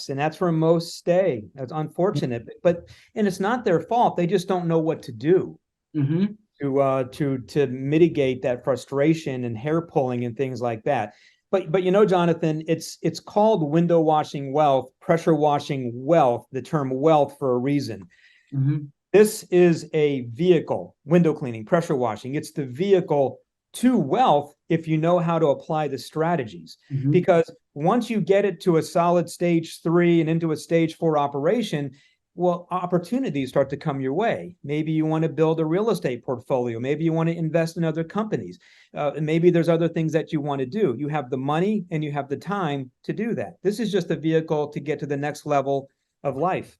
And that's where most stay. That's unfortunate, and it's not their fault. They just don't know what to do to mitigate that frustration and hair pulling and things like that. But Jonathan, it's called window washing wealth, pressure washing wealth, the term wealth for a reason. Mm-hmm. This is a vehicle, window cleaning, pressure washing. It's the vehicle to wealth if you know how to apply the strategies. Mm-hmm. Because once you get it to a solid stage 3 and into a stage 4 operation, well, opportunities start to come your way. Maybe you want to build a real estate portfolio. Maybe you want to invest in other companies. And maybe there's other things that you want to do. You have the money and you have the time to do that. This is just a vehicle to get to the next level of life.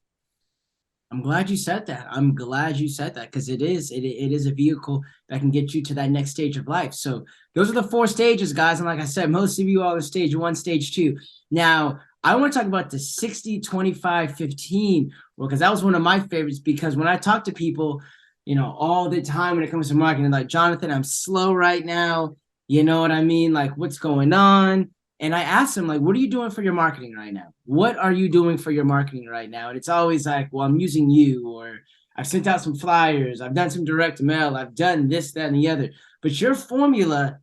I'm glad you said that. I'm glad you said that because it is a vehicle that can get you to that next stage of life. So those are the 4 stages, guys. And like I said, most of you are in stage 1, stage 2. Now, I want to talk about the 60, 25, 15, well, because that was one of my favorites. Because when I talk to people, all the time when it comes to marketing, like, Jonathan, I'm slow right now. You know what I mean? Like, what's going on? And I asked them, like, what are you doing for your marketing right now? What are you doing for your marketing right now? And it's always like, well, I'm using you, or I've sent out some flyers. I've done some direct mail. I've done this, that, and the other. But your formula,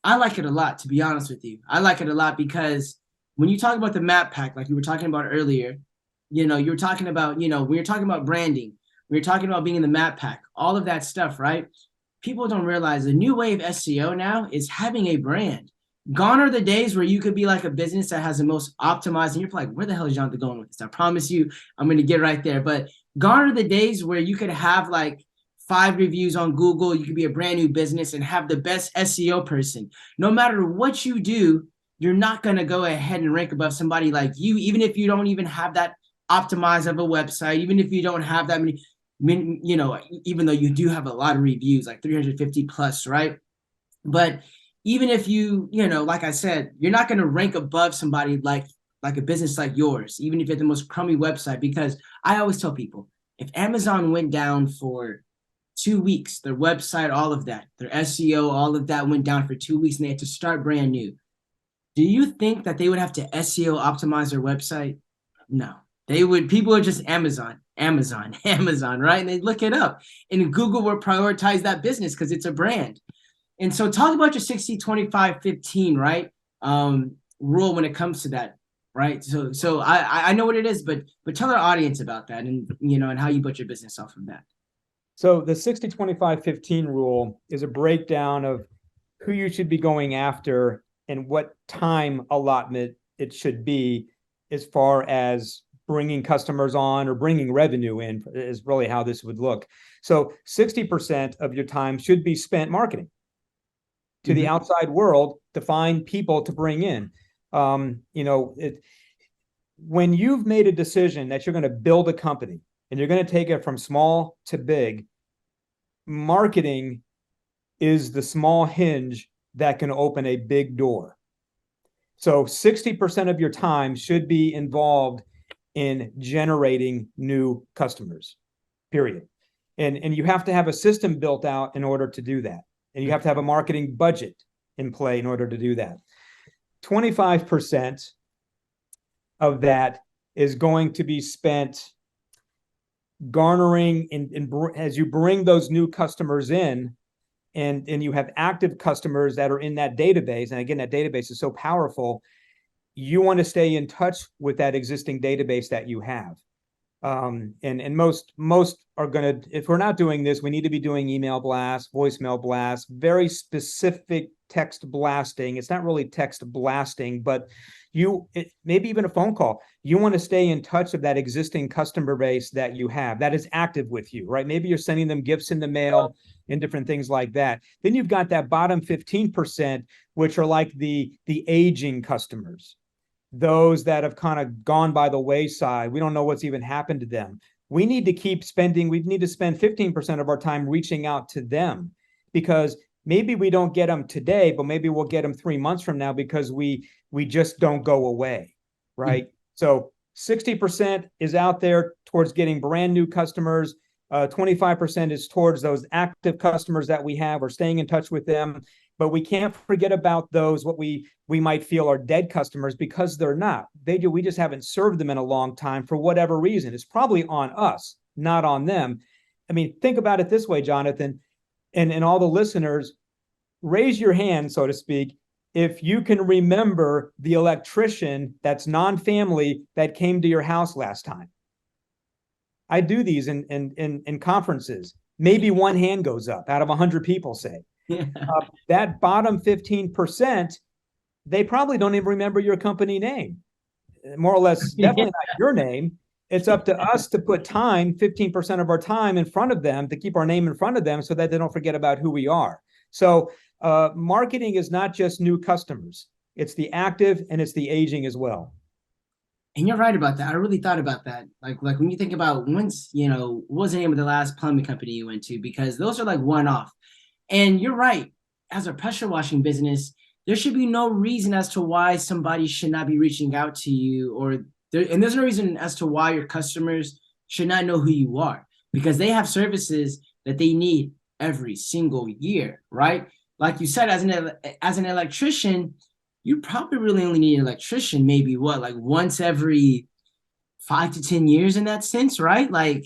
I like it a lot, to be honest with you. I like it a lot because when you talk about the map pack, like you were talking about earlier, you were talking about, when you're talking about branding, when you're talking about being in the map pack, all of that stuff, right? People don't realize the new wave SEO now is having a brand. Gone are the days where you could be like a business that has the most optimized, and you're like, where the hell is Jonathan going with this? I promise you, I'm going to get right there. But gone are the days where you could have like 5 reviews on Google. You could be a brand new business and have the best SEO person. No matter what you do, you're not going to go ahead and rank above somebody like you, even if you don't even have that optimized of a website, even if you don't have that many, even though you do have a lot of reviews, like 350 plus, right? But even if like I said, you're not going to rank above somebody like a business like yours, even if you have the most crummy website, because I always tell people, if Amazon went down for 2 weeks, their website, all of that, their SEO, all of that went down for 2 weeks and they had to start brand new. Do you think that they would have to SEO optimize their website? No. People are just Amazon, right? And they look it up. And Google will prioritize that business because it's a brand. And so talk about your 60, 25, 15, right? Rule when it comes to that, right? So I know what it is, but tell our audience about that and, and how you built your business off of that. So the 60, 25, 15 rule is a breakdown of who you should be going after and what time allotment it should be as far as bringing customers on or bringing revenue in is really how this would look. So 60% of your time should be spent marketing to the outside world to find people to bring in. When you've made a decision that you're going to build a company and you're going to take it from small to big, marketing is the small hinge that can open a big door. So 60% of your time should be involved in generating new customers, period. And you have to have a system built out in order to do that. And you have to have a marketing budget in play in order to do that. 25% of that is going to be spent garnering as you bring those new customers in, and you have active customers that are in that database. And again, that database is so powerful. You want to stay in touch with that existing database that you have. And most are going to, if we're not doing this, we need to be doing email blasts, voicemail blasts, very specific text blasting. It's not really text blasting, but maybe even a phone call. You want to stay in touch with that existing customer base that you have that is active with you, right? Maybe you're sending them gifts in the mail and different things like that. Then you've got that bottom 15%, which are like the aging customers. Those that have kind of gone by the wayside. We don't know what's even happened to them. We need to spend 15% of our time reaching out to them, because maybe we don't get them today, but maybe we'll get them 3 months from now because we just don't go away, right? Mm-hmm. So 60% is out there towards getting brand new customers. 25% is towards those active customers that we have or staying in touch with them. But we can't forget about those, what we might feel are dead customers, because they're not. We just haven't served them in a long time for whatever reason. It's probably on us, not on them. I mean, think about it this way, Jonathan, and all the listeners, raise your hand, so to speak. if you can remember the electrician that's non-family that came to your house last time. I do these in conferences. Maybe one hand goes up out of 100 people, say. Yeah. That bottom 15%, they probably don't even remember your company name. More or less, definitely not your name. It's up to us to put time, 15% of our time in front of them, to keep our name in front of them so that they don't forget about who we are. So marketing is not just new customers. It's the active and it's the aging as well. And you're right about that. I really thought about that. Like when you think about when's, what was the name of the last plumbing company you went to? Because those are like one off. And you're right. As a pressure washing business, there should be no reason as to why somebody should not be reaching out to you, and there's no reason as to why your customers should not know who you are, because they have services that they need every single year, right? Like you said, as an electrician, you probably really only need an electrician maybe like once every 5 to 10 years in that sense, right? Like,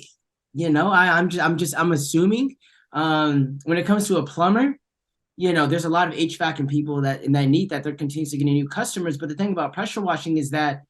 I'm assuming. When it comes to a plumber, there's a lot of HVAC and people that need that they're continuously getting new customers. But the thing about pressure washing is that,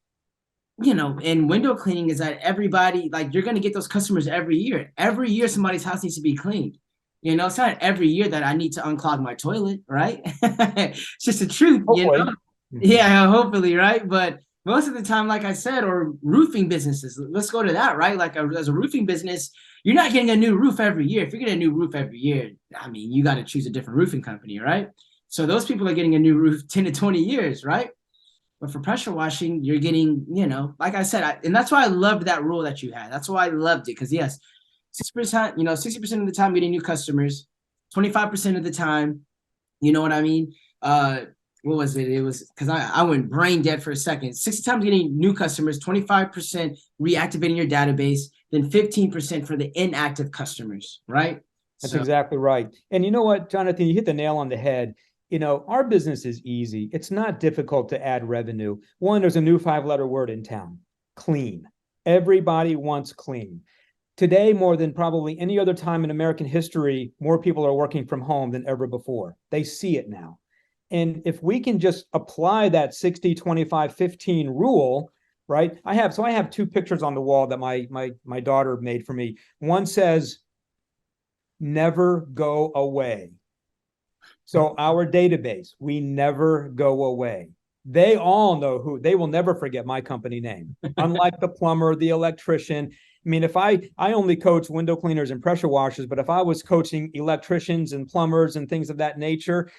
and window cleaning is that everybody, like, you're going to get those customers every year. Every year, somebody's house needs to be cleaned. It's not every year that I need to unclog my toilet, right? It's just the truth, Hopefully. Yeah, hopefully, right? But most of the time, like I said, or roofing businesses, let's go to that, right? Like as a roofing business, you're not getting a new roof every year. If you're getting a new roof every year, I mean, you got to choose a different roofing company, right? So those people are getting a new roof 10 to 20 years, right? But for pressure washing, you're getting, like I said, and that's why I loved that rule that you had. That's why I loved it. Because yes, 60%, 60% of the time getting new customers, 25% of the time, you know what I mean? What was it? It was because I went brain dead for a second. 60 times getting new customers, 25% reactivating your database, then 15% for the inactive customers, right? That's So exactly right. And you know what, Jonathan, you hit the nail on the head. Our business is easy. It's not difficult to add revenue. One, there's a new 5-letter word in town: clean. Everybody wants clean. Today, more than probably any other time in American history, more people are working from home than ever before. They see it now. And if we can just apply that 60, 25, 15 rule, right? I have 2 pictures on the wall that my daughter made for me. One says, never go away. So our database, we never go away. They all know they will never forget my company name. Unlike the plumber, the electrician. I mean, if I only coach window cleaners and pressure washers, but if I was coaching electricians and plumbers and things of that nature,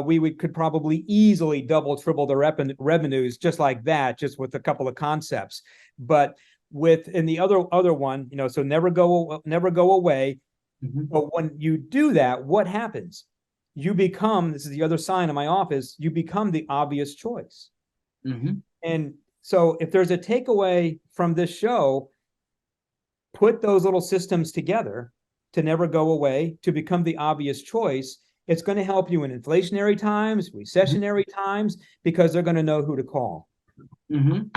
we could probably easily double, triple the revenues just like that, just with a couple of concepts. But in the other one, so never go away. mm-hmm. But when you do that, what happens? You become, this is the other sign in my office, you become the obvious choice. Mm-hmm. And so if there's a takeaway from this show, put those little systems together to never go away, to become the obvious choice. It's going to help you in inflationary times, recessionary times, because they're going to know who to call. Mm-hmm.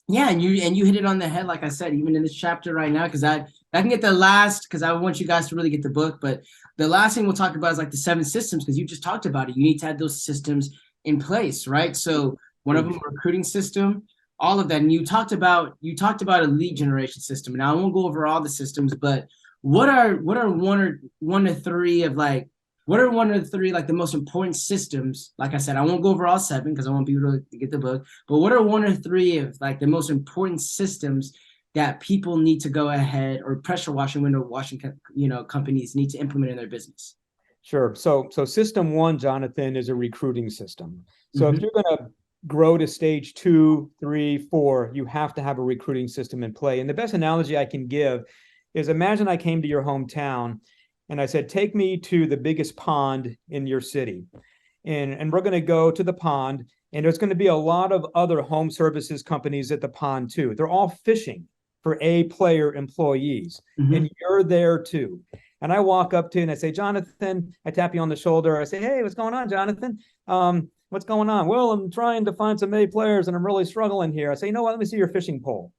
Yeah, and you hit it on the head, like I said, even in this chapter right now, because I can get the last, because I want you guys to really get the book, but the last thing we'll talk about is like the 7 systems, because you just talked about it. You need to have those systems in place, right? So one of them, a recruiting system, all of that. And you talked about a lead generation system. And I won't go over all the systems, but what are one or three of like, what are one or three like the most important systems? Like I said, I won't go over all 7 because I want people to get the book. But what are one or three of like the most important systems that people need to go ahead, or pressure washing, window washing, companies need to implement in their business? Sure. So system 1, Jonathan, is a recruiting system. So Mm-hmm. if you're going to grow to stage 2, 3, 4, you have to have a recruiting system in play. And the best analogy I can give is, imagine I came to your hometown and I said, take me to the biggest pond in your city. And we're going to go to the pond, and there's going to be a lot of other home services companies at the pond too. They're all fishing for A-player employees, Mm-hmm. and you're there too. And I walk up to you and I say, Jonathan, I tap you on the shoulder. I say, hey, what's going on, Jonathan? What's going on? Well, I'm trying to find some A players and I'm really struggling here. I say, you know what? Let me see your fishing pole.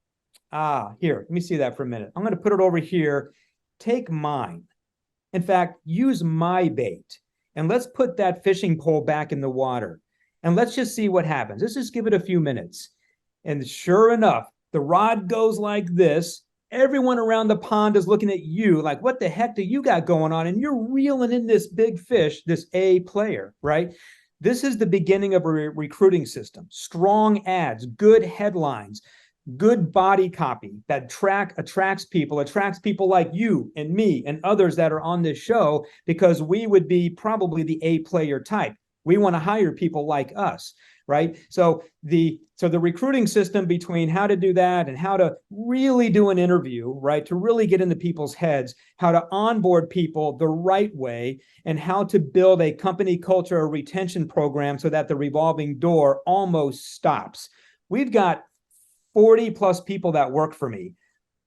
Here, let me see that for a minute. I'm going to put it over here. Take mine. In fact, use my bait, and let's put that fishing pole back in the water. and let's just see what happens. Let's just give it a few minutes. And sure enough, the rod goes like this. Everyone around the pond is looking at you like, what the heck do you got going on? And you're reeling in this big fish, this A player, right? This is the beginning of a recruiting system. Strong ads, good headlines, good body copy that attracts people like you and me and others that are on this show, because we would be probably the A player type. We want to hire people like us, right? So the recruiting system, between how to do that and how to really do an interview, right, to really get into people's heads, how to onboard people the right way, and how to build a company culture or retention program so that the revolving door almost stops. We've got 40 plus people that work for me.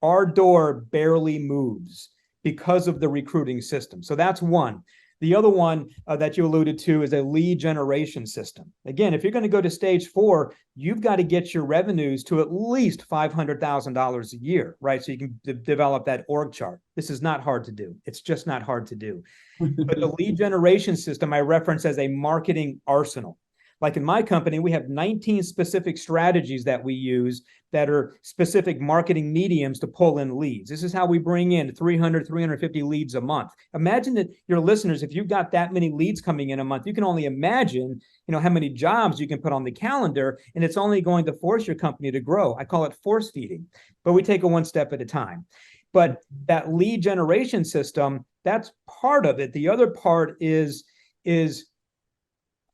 Our door barely moves because of the recruiting system. So that's one. The other one that you alluded to is a lead generation system. Again, if you're going to go to stage 4, you've got to get your revenues to at least $500,000 a year, right? So you can develop that org chart. This is not hard to do. It's just not hard to do. But the lead generation system I reference as a marketing arsenal. Like in my company, we have 19 specific strategies that we use that are specific marketing mediums to pull in leads. This is how we bring in 300, 350 leads a month. Imagine that your listeners, if you've got that many leads coming in a month, you can only imagine, how many jobs you can put on the calendar, and it's only going to force your company to grow. I call it force feeding, but we take it one step at a time. But that lead generation system, that's part of it. The other part is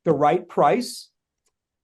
the right price,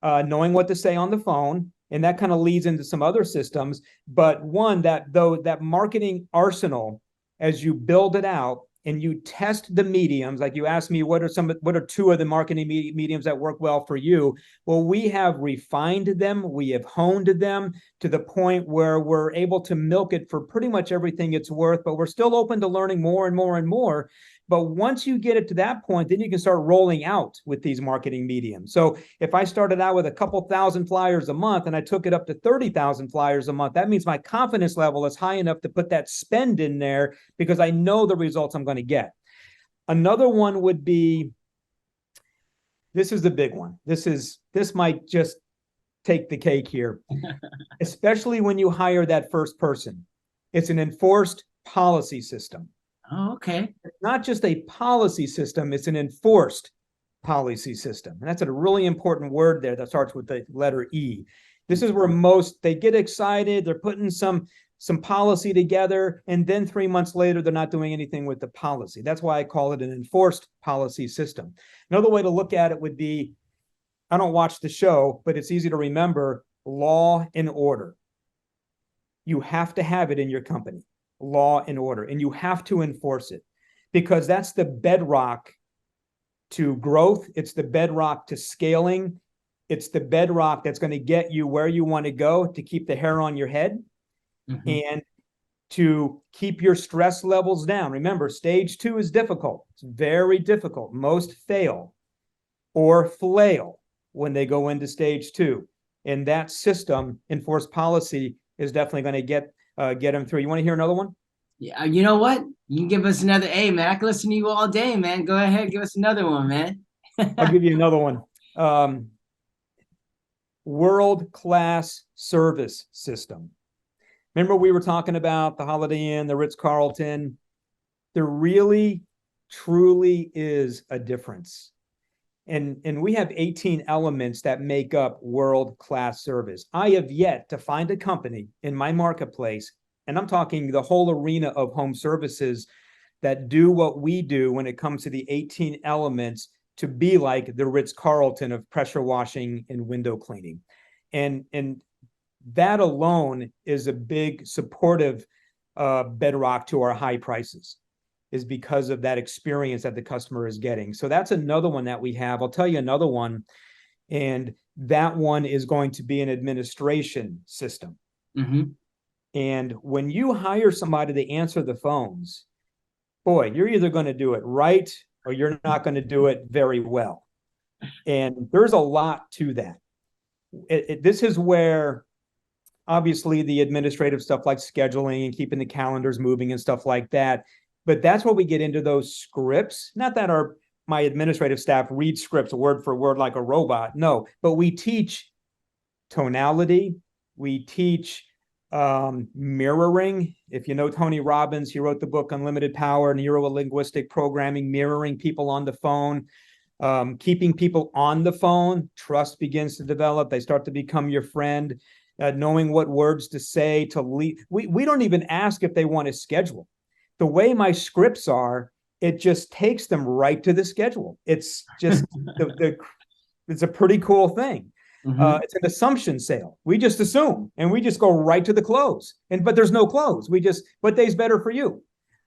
knowing what to say on the phone, and that kind of leads into some other systems. But one, that marketing arsenal, as you build it out and you test the mediums, like you asked me, what are 2 of the marketing mediums that work well for you? Well, we have refined them, we have honed them to the point where we're able to milk it for pretty much everything it's worth, but we're still open to learning more and more and more. But once you get it to that point, then you can start rolling out with these marketing mediums. So if I started out with a couple thousand flyers a month and I took it up to 30,000 flyers a month, that means my confidence level is high enough to put that spend in there because I know the results I'm going to get. Another one would be, this is the big one. This might just take the cake here, especially when you hire that first person. It's an enforced policy system. Oh, okay. It's not just a policy system, it's an enforced policy system. And that's a really important word there that starts with the letter E. This is where they get excited, they're putting some policy together, and then 3 months later, they're not doing anything with the policy. That's why I call it an enforced policy system. Another way to look at it would be, I don't watch the show, but it's easy to remember, law and order. You have to have it in your company. Law and order, and you have to enforce it, because that's the bedrock to growth. It's the bedrock to scaling. It's the bedrock that's going to get you where you want to go, to keep the hair on your head, and to keep your stress levels down. Remember, stage 2 is difficult. It's very difficult. Most fail or flail when they go into stage 2. And that system, enforced policy, is definitely going to get them through. You want to hear another one? Yeah, you know what? You can give us another. Hey, man, I can listen to you all day, man. Go ahead, give us another one, man. I'll give you another one. World-class service system. Remember we were talking about the Holiday Inn, the Ritz-Carlton? There really, truly is a difference. And we have 18 elements that make up world-class service. I have yet to find a company in my marketplace, and I'm talking the whole arena of home services, that do what we do when it comes to the 18 elements to be like the Ritz-Carlton of pressure washing and window cleaning. And that alone is a big supportive bedrock to our high prices, is because of that experience that the customer is getting. So that's another one that we have. I'll tell you another one, and that one is going to be an administration system. And when you hire somebody to answer the phones, boy, you're either going to do it right or you're not going to do it very well. And there's a lot to that. This is where, obviously, the administrative stuff like scheduling and keeping the calendars moving and stuff like that. But that's where we get into those scripts. Not that our my administrative staff read scripts word for word like a robot. No, but we teach tonality. We teach mirroring. If you know Tony Robbins, he wrote the book Unlimited Power, Neuro-Linguistic Programming, mirroring people on the phone, keeping people on the phone. Trust begins to develop. They start to become your friend, knowing what words to say to lead. We don't even ask if they want to schedule. The way my scripts are, it just takes them right to the schedule. It's just it's a pretty cool thing. It's an assumption sale. We just assume, and we just go right to the close. But there's no close. We just, what day's better for you?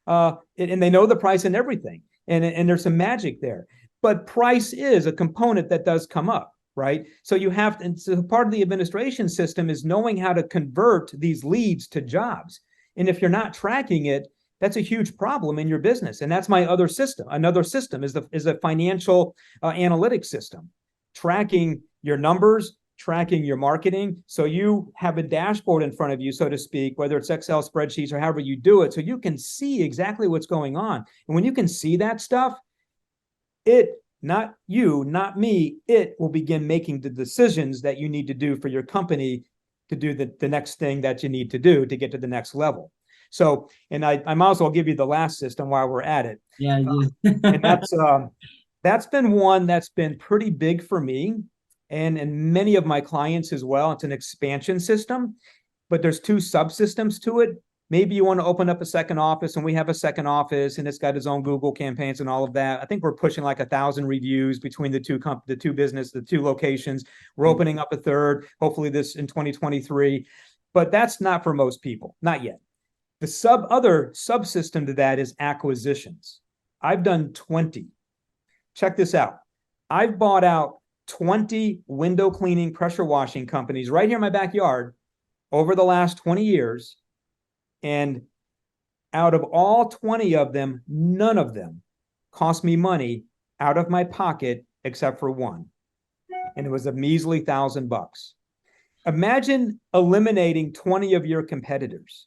And they know the price and everything. And there's some magic there. But price is a component that does come up, right? So you have to, and so part of the administration system is knowing how to convert these leads to jobs. And if you're not tracking it, that's a huge problem in your business. And that's my other system. Another system is a financial analytics system, tracking your numbers, tracking your marketing. So you have a dashboard in front of you, so to speak, whether it's Excel spreadsheets or however you do it, so you can see exactly what's going on. And when you can see that stuff, it, not you, not me, it will begin making the decisions that you need to do for your company to do the next thing that you need to do to get to the next level. So, and I might as well give you the last system while we're at it. Yeah, and that's been one that's been pretty big for me and many of my clients as well. It's an expansion system, but there's two subsystems to it. Maybe you want to open up a second office, and we have a second office, and it's got its own Google campaigns and all of that. I think we're pushing like 1,000 reviews between the two locations. We're opening up a third, hopefully this in 2023, but that's not for most people, not yet. The other subsystem to that is acquisitions. I've done 20. Check this out. I've bought out 20 window cleaning, pressure washing companies right here in my backyard over the last 20 years. And out of all 20 of them, none of them cost me money out of my pocket except for one. And it was a measly $1,000. Imagine eliminating 20 of your competitors.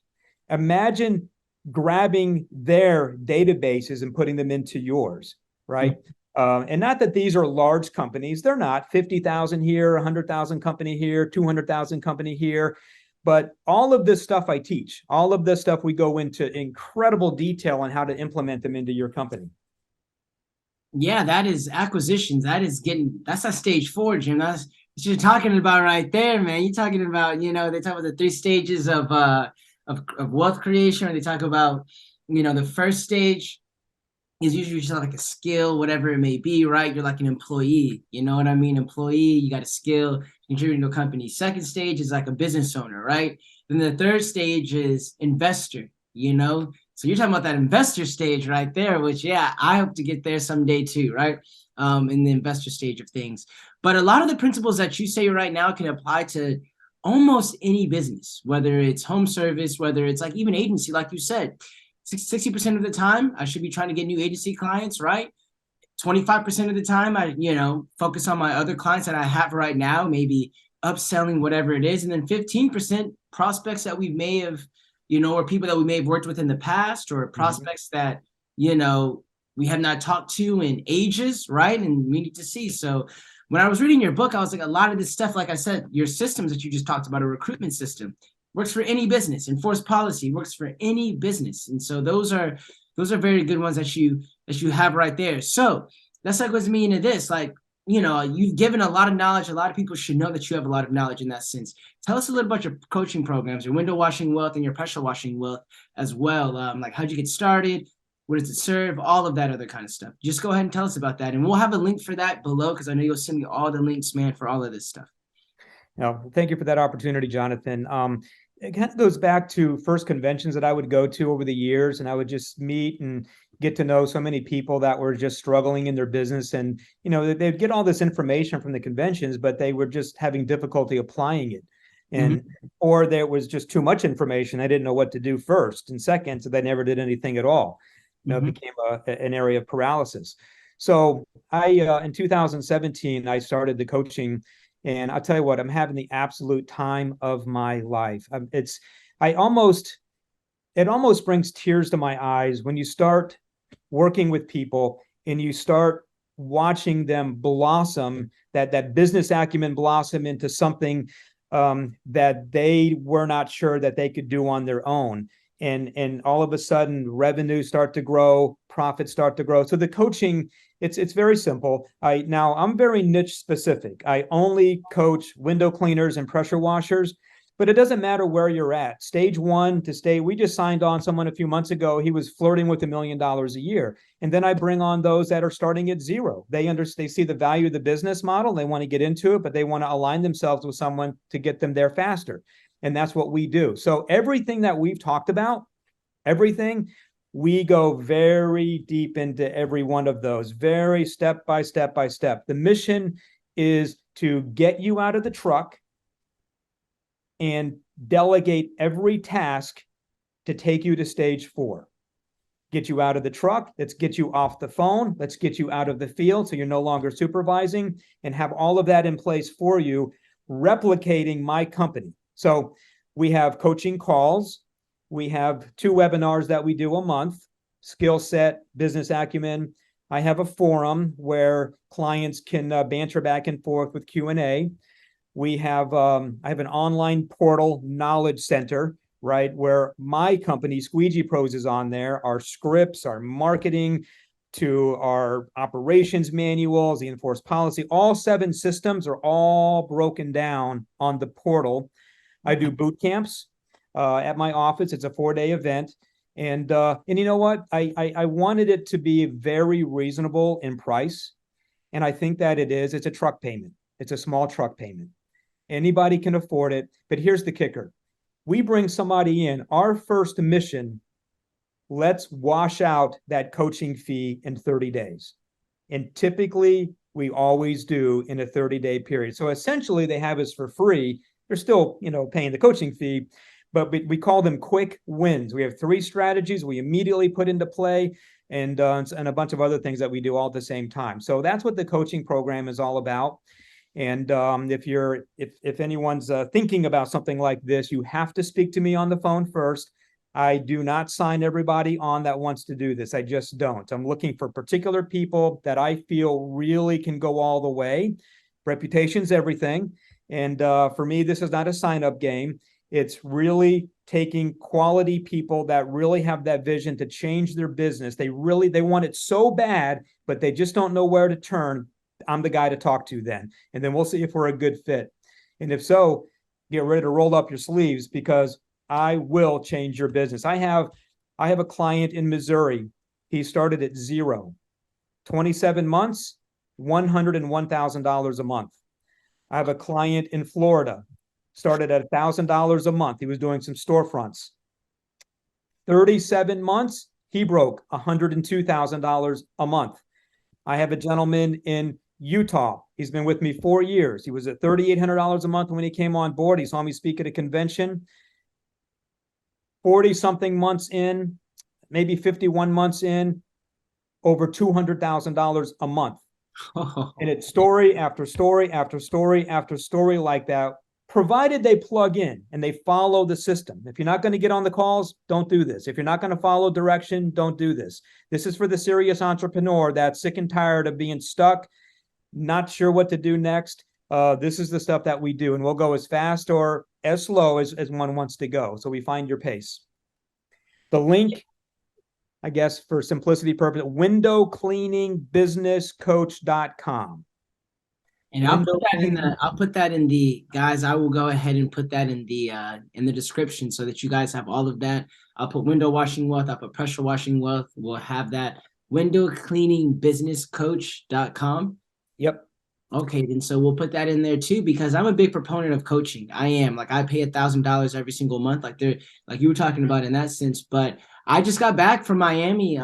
Imagine grabbing their databases and putting them into yours, right? And not that these are large companies. They're not. 50,000 here, 100,000 company here, 200,000 company here. But all of this stuff I teach, all of this stuff we go into incredible detail on how to implement them into your company. Yeah, that is acquisitions. That's a stage 4, Jim. That's what you're talking about right there, man. You're talking about, they talk about the 3 stages of wealth creation, or they talk about, the first stage is usually just like a skill, whatever it may be, right? You're like an employee, you know what I mean? Employee, you got a skill, contributing to a company. Second stage is like a business owner, right? Then the third stage is investor, So you're talking about that investor stage right there, which, yeah, I hope to get there someday too, right? In the investor stage of things. But a lot of the principles that you say right now can apply to almost any business, whether it's home service, whether it's like even agency, like you said. 60% of the time, I should be trying to get new agency clients, right? 25% of the time, I, focus on my other clients that I have right now, maybe upselling, whatever it is. And then 15% prospects that we may have, or people that we may have worked with in the past, or prospects that, we have not talked to in ages, right? And we need to see. So when I was reading your book, I was like, a lot of this stuff, like I said, your systems that you just talked about, a recruitment system, works for any business. Enforced policy works for any business. And so those are very good ones that you have right there. So that segues me into this. Like, you've given a lot of knowledge. A lot of people should know that you have a lot of knowledge in that sense. Tell us a little about your coaching programs, your window washing wealth and your pressure washing wealth as well. Like, how'd you get started? What does it serve? All of that other kind of stuff. Just go ahead and tell us about that. And we'll have a link for that below, because I know you'll send me all the links, man, for all of this stuff. Thank you for that opportunity, Jonathan. It kind of goes back to first conventions that I would go to over the years, and I would just meet and get to know so many people that were just struggling in their business. And, they'd get all this information from the conventions, but they were just having difficulty applying it. And, or there was just too much information. I didn't know what to do first and second, so they never did anything at all. It became an area of paralysis. So in 2017, I started the coaching. And I'll tell you what, I'm having the absolute time of my life. It almost brings tears to my eyes when you start working with people and you start watching them blossom, that business acumen blossom into something that they were not sure that they could do on their own. And all of a sudden, revenues start to grow, profits start to grow. So the coaching, it's very simple. I'm very niche specific. I only coach window cleaners and pressure washers, but it doesn't matter where you're at. Stage one to stay. We just signed on someone a few months ago. He was flirting with $1 million a year. And then I bring on those that are starting at zero. They see the value of the business model. They want to get into it, but they want to align themselves with someone to get them there faster. And that's what we do. So everything that we've talked about, we go very deep into every one of those, very step by step by step. The mission is to get you out of the truck and delegate every task to take you to stage 4. Get you out of the truck. Let's get you off the phone. Let's get you out of the field so you're no longer supervising, and have all of that in place for you, replicating my company. So we have coaching calls. We have 2 webinars that we do a month, skill set, business acumen. I have a forum where clients can banter back and forth with Q&A. We have, I have an online portal knowledge center, right, where my company, Squeegee Pros, is on there. Our scripts, our marketing, to our operations manuals, the enforced policy, all 7 systems are all broken down on the portal. I do boot camps at my office. It's a 4-day event. And you know what? I wanted it to be very reasonable in price. And I think that it is. It's a truck payment. It's a small truck payment. Anybody can afford it. But here's the kicker. We bring somebody in. Our first mission, let's wash out that coaching fee in 30 days. And typically, we always do in a 30-day period. So essentially, they have us for free. They're still, paying the coaching fee, but we call them quick wins. We have 3 strategies we immediately put into play, and a bunch of other things that we do all at the same time. So that's what the coaching program is all about. And if anyone's thinking about something like this, you have to speak to me on the phone first. I do not sign everybody on that wants to do this. I just don't. I'm looking for particular people that I feel really can go all the way. Reputation's everything. And for me, this is not a sign-up game. It's really taking quality people that really have that vision to change their business. They want it so bad, but they just don't know where to turn. I'm the guy to talk to then. And then we'll see if we're a good fit. And if so, get ready to roll up your sleeves, because I will change your business. I have a client in Missouri. He started at 0, 27 months, $101,000 a month. I have a client in Florida, started at $1,000 a month. He was doing some storefronts. 37 months, he broke $102,000 a month. I have a gentleman in Utah. He's been with me 4 years. He was at $3,800 a month when he came on board. He saw me speak at a convention. 40-something months in, maybe 51 months in, over $200,000 a month. And it's story after story after story after story like that, provided they plug in and they follow the system. If you're not going to get on the calls, don't do this. If you're not going to follow direction, don't do this. This is for the serious entrepreneur that's sick and tired of being stuck, not sure what to do next. This is the stuff that we do, and we'll go as fast or as slow as one wants to go. So we find your pace. The link, I guess, for simplicity purpose, windowcleaningbusinesscoach.com. And I'll put that in the guys. I will go ahead and put that in the description so that you guys have all of that. I'll put window washing wealth. I'll put pressure washing wealth. We'll have that windowcleaningbusinesscoach.com. Yep. Okay, then so we'll put that in there too, because I'm a big proponent of coaching. I am. Like, I pay $1,000 every single month, like you were talking about in that sense. But I just got back from Miami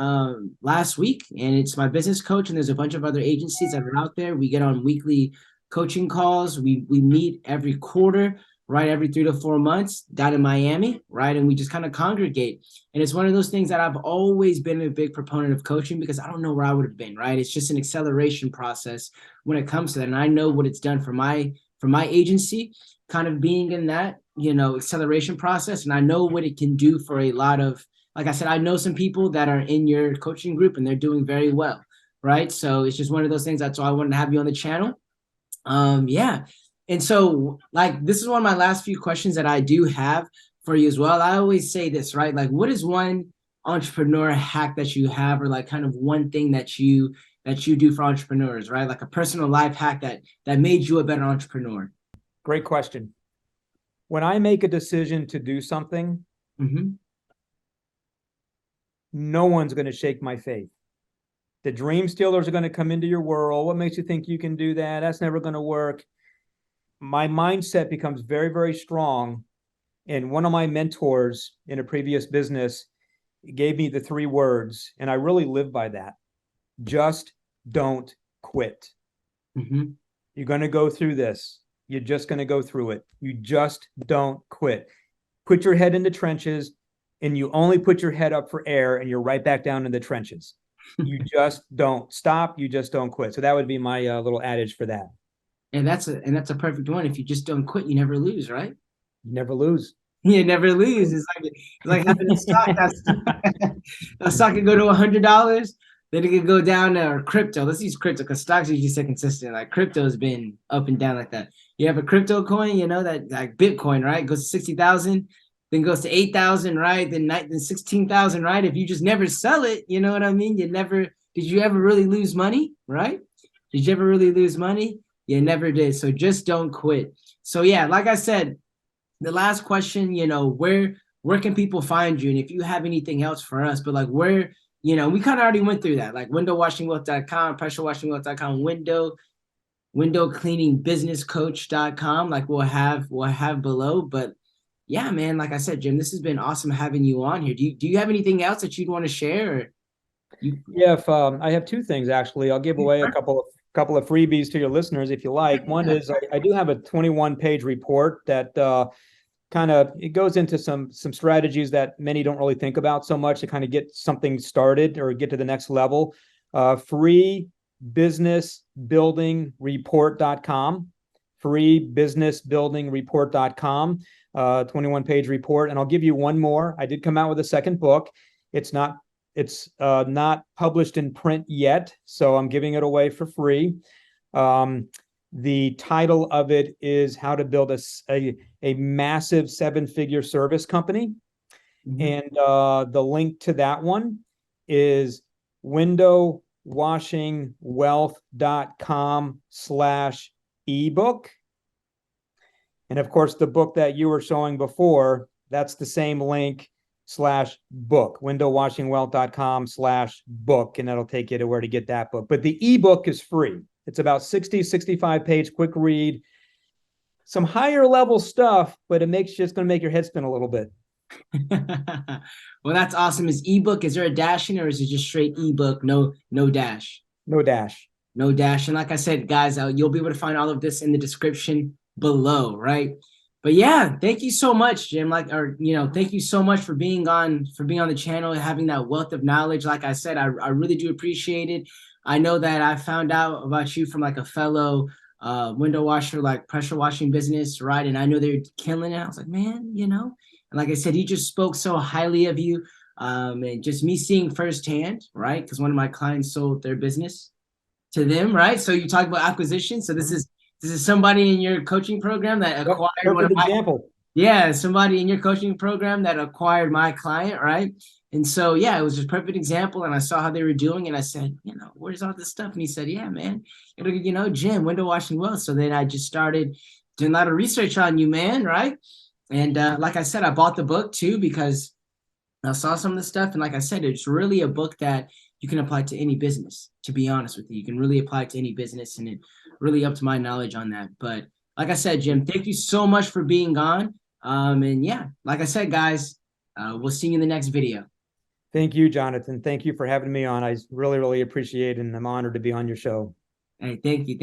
last week, and it's my business coach, and there's a bunch of other agencies that are out there. We get on weekly coaching calls. We meet every quarter, right? Every 3 to 4 months down in Miami, right? And we just kind of congregate. And it's one of those things that I've always been a big proponent of coaching, because I don't know where I would have been, right? It's just an acceleration process when it comes to that. And I know what it's done for my agency, kind of being in that, acceleration process. And I know what it can do for a lot of, like I said, I know some people that are in your coaching group and they're doing very well. right? So it's just one of those things. That's why I wanted to have you on the channel. Yeah. And so like this is one of my last few questions that I do have for you as well. I always say this, right? Like what is one entrepreneur hack that you have, or like kind of one thing that you do for entrepreneurs, right? Like a personal life hack that made you a better entrepreneur. Great question. When I make a decision to do something, Mm-hmm. no one's going to shake my faith. The dream stealers are going to come into your world. What makes you think you can do that? That's never going to work. My mindset becomes very, very strong. And one of my mentors in a previous business gave me the 3 words, and I really live by that. Just don't quit. Mm-hmm. You're going to go through this. You're just going to go through it. You just don't quit. Put your head in the trenches, and you only put your head up for air, and you're right back down in the trenches. You just don't stop. You just don't quit. So that would be my little adage for that. And that's a perfect one. If you just don't quit, you never lose, right? You never lose. You never lose. It's like having a stock that's a stock could go to $100, then it could go down to, or crypto. Let's use crypto because stocks usually stay consistent. Like crypto has been up and down like that. You have a crypto coin, you know, that like Bitcoin, right? Goes to 60,000, then goes to 8,000, right? Then 16,000, right? If you just never sell it, you know what I mean? Did you ever really lose money, right? Did you ever really lose money? You never did. So just don't quit. So yeah, like I said, the last question, where can people find you? And if you have anything else for us, but like where, we kind of already went through that, like windowwashingwealth.com, pressurewashingwealth.com, window cleaning business coach.com, like we'll have below. But yeah, man, like I said, Jim, this has been awesome having you on here. Do you have anything else that you'd want to share? Or you Yeah, if I have 2 things actually. I'll give away a couple of freebies to your listeners if you like. One is I do have a 21-page report that it goes into some strategies that many don't really think about so much to kind of get something started or get to the next level. Freebusinessbuildingreport.com, freebusinessbuildingreport.com, 21-page report. And I'll give you one more. I did come out with a second book. It's not published in print yet, so I'm giving it away for free. The title of it is How to Build a Massive 7-Figure Service Company. Mhm. And the link to that one is windowwashingwealth.com/ebook. And of course, the book that you were showing before, that's the same link /book, windowwashingwealth.com/book, and that'll take you to where to get that book. But the ebook is free. It's about 65 page quick read, some higher level stuff, but just going to make your head spin a little bit. Well, that's awesome. Is there a dash in, or is it just straight ebook? No dash. No dash. No dash. And like I said, guys, you'll be able to find all of this in the description below, right? But yeah, thank you so much, Jim. Thank you so much for being on the channel and having that wealth of knowledge. Like I said, I really do appreciate it. I know that I found out about you from like a fellow window washer, like pressure washing business, right? And I know they're killing it. I was like, man, and like I said, he just spoke so highly of you. And just me seeing firsthand, right? Because one of my clients sold their business to them, right? So you talk about acquisition. So this is somebody in your coaching program that acquired one of my example. Yeah, somebody in your coaching program that acquired my client, right? And so yeah, it was a perfect example. And I saw how they were doing, and I said, where's all this stuff? And he said, yeah, man, Jim, window washing wealth. So then I just started doing a lot of research on you, man, right? And like I said, I bought the book too because I saw some of the stuff, and like I said, it's really a book that you can apply to any business. To be honest with you, you can really apply to any business, and it really up to my knowledge on that. But like I said, Jim, thank you so much for being on. And yeah, like I said, guys, we'll see you in the next video. Thank you, Jonathan. Thank you for having me on. I really, really appreciate it, and I'm honored to be on your show. Hey, thank you.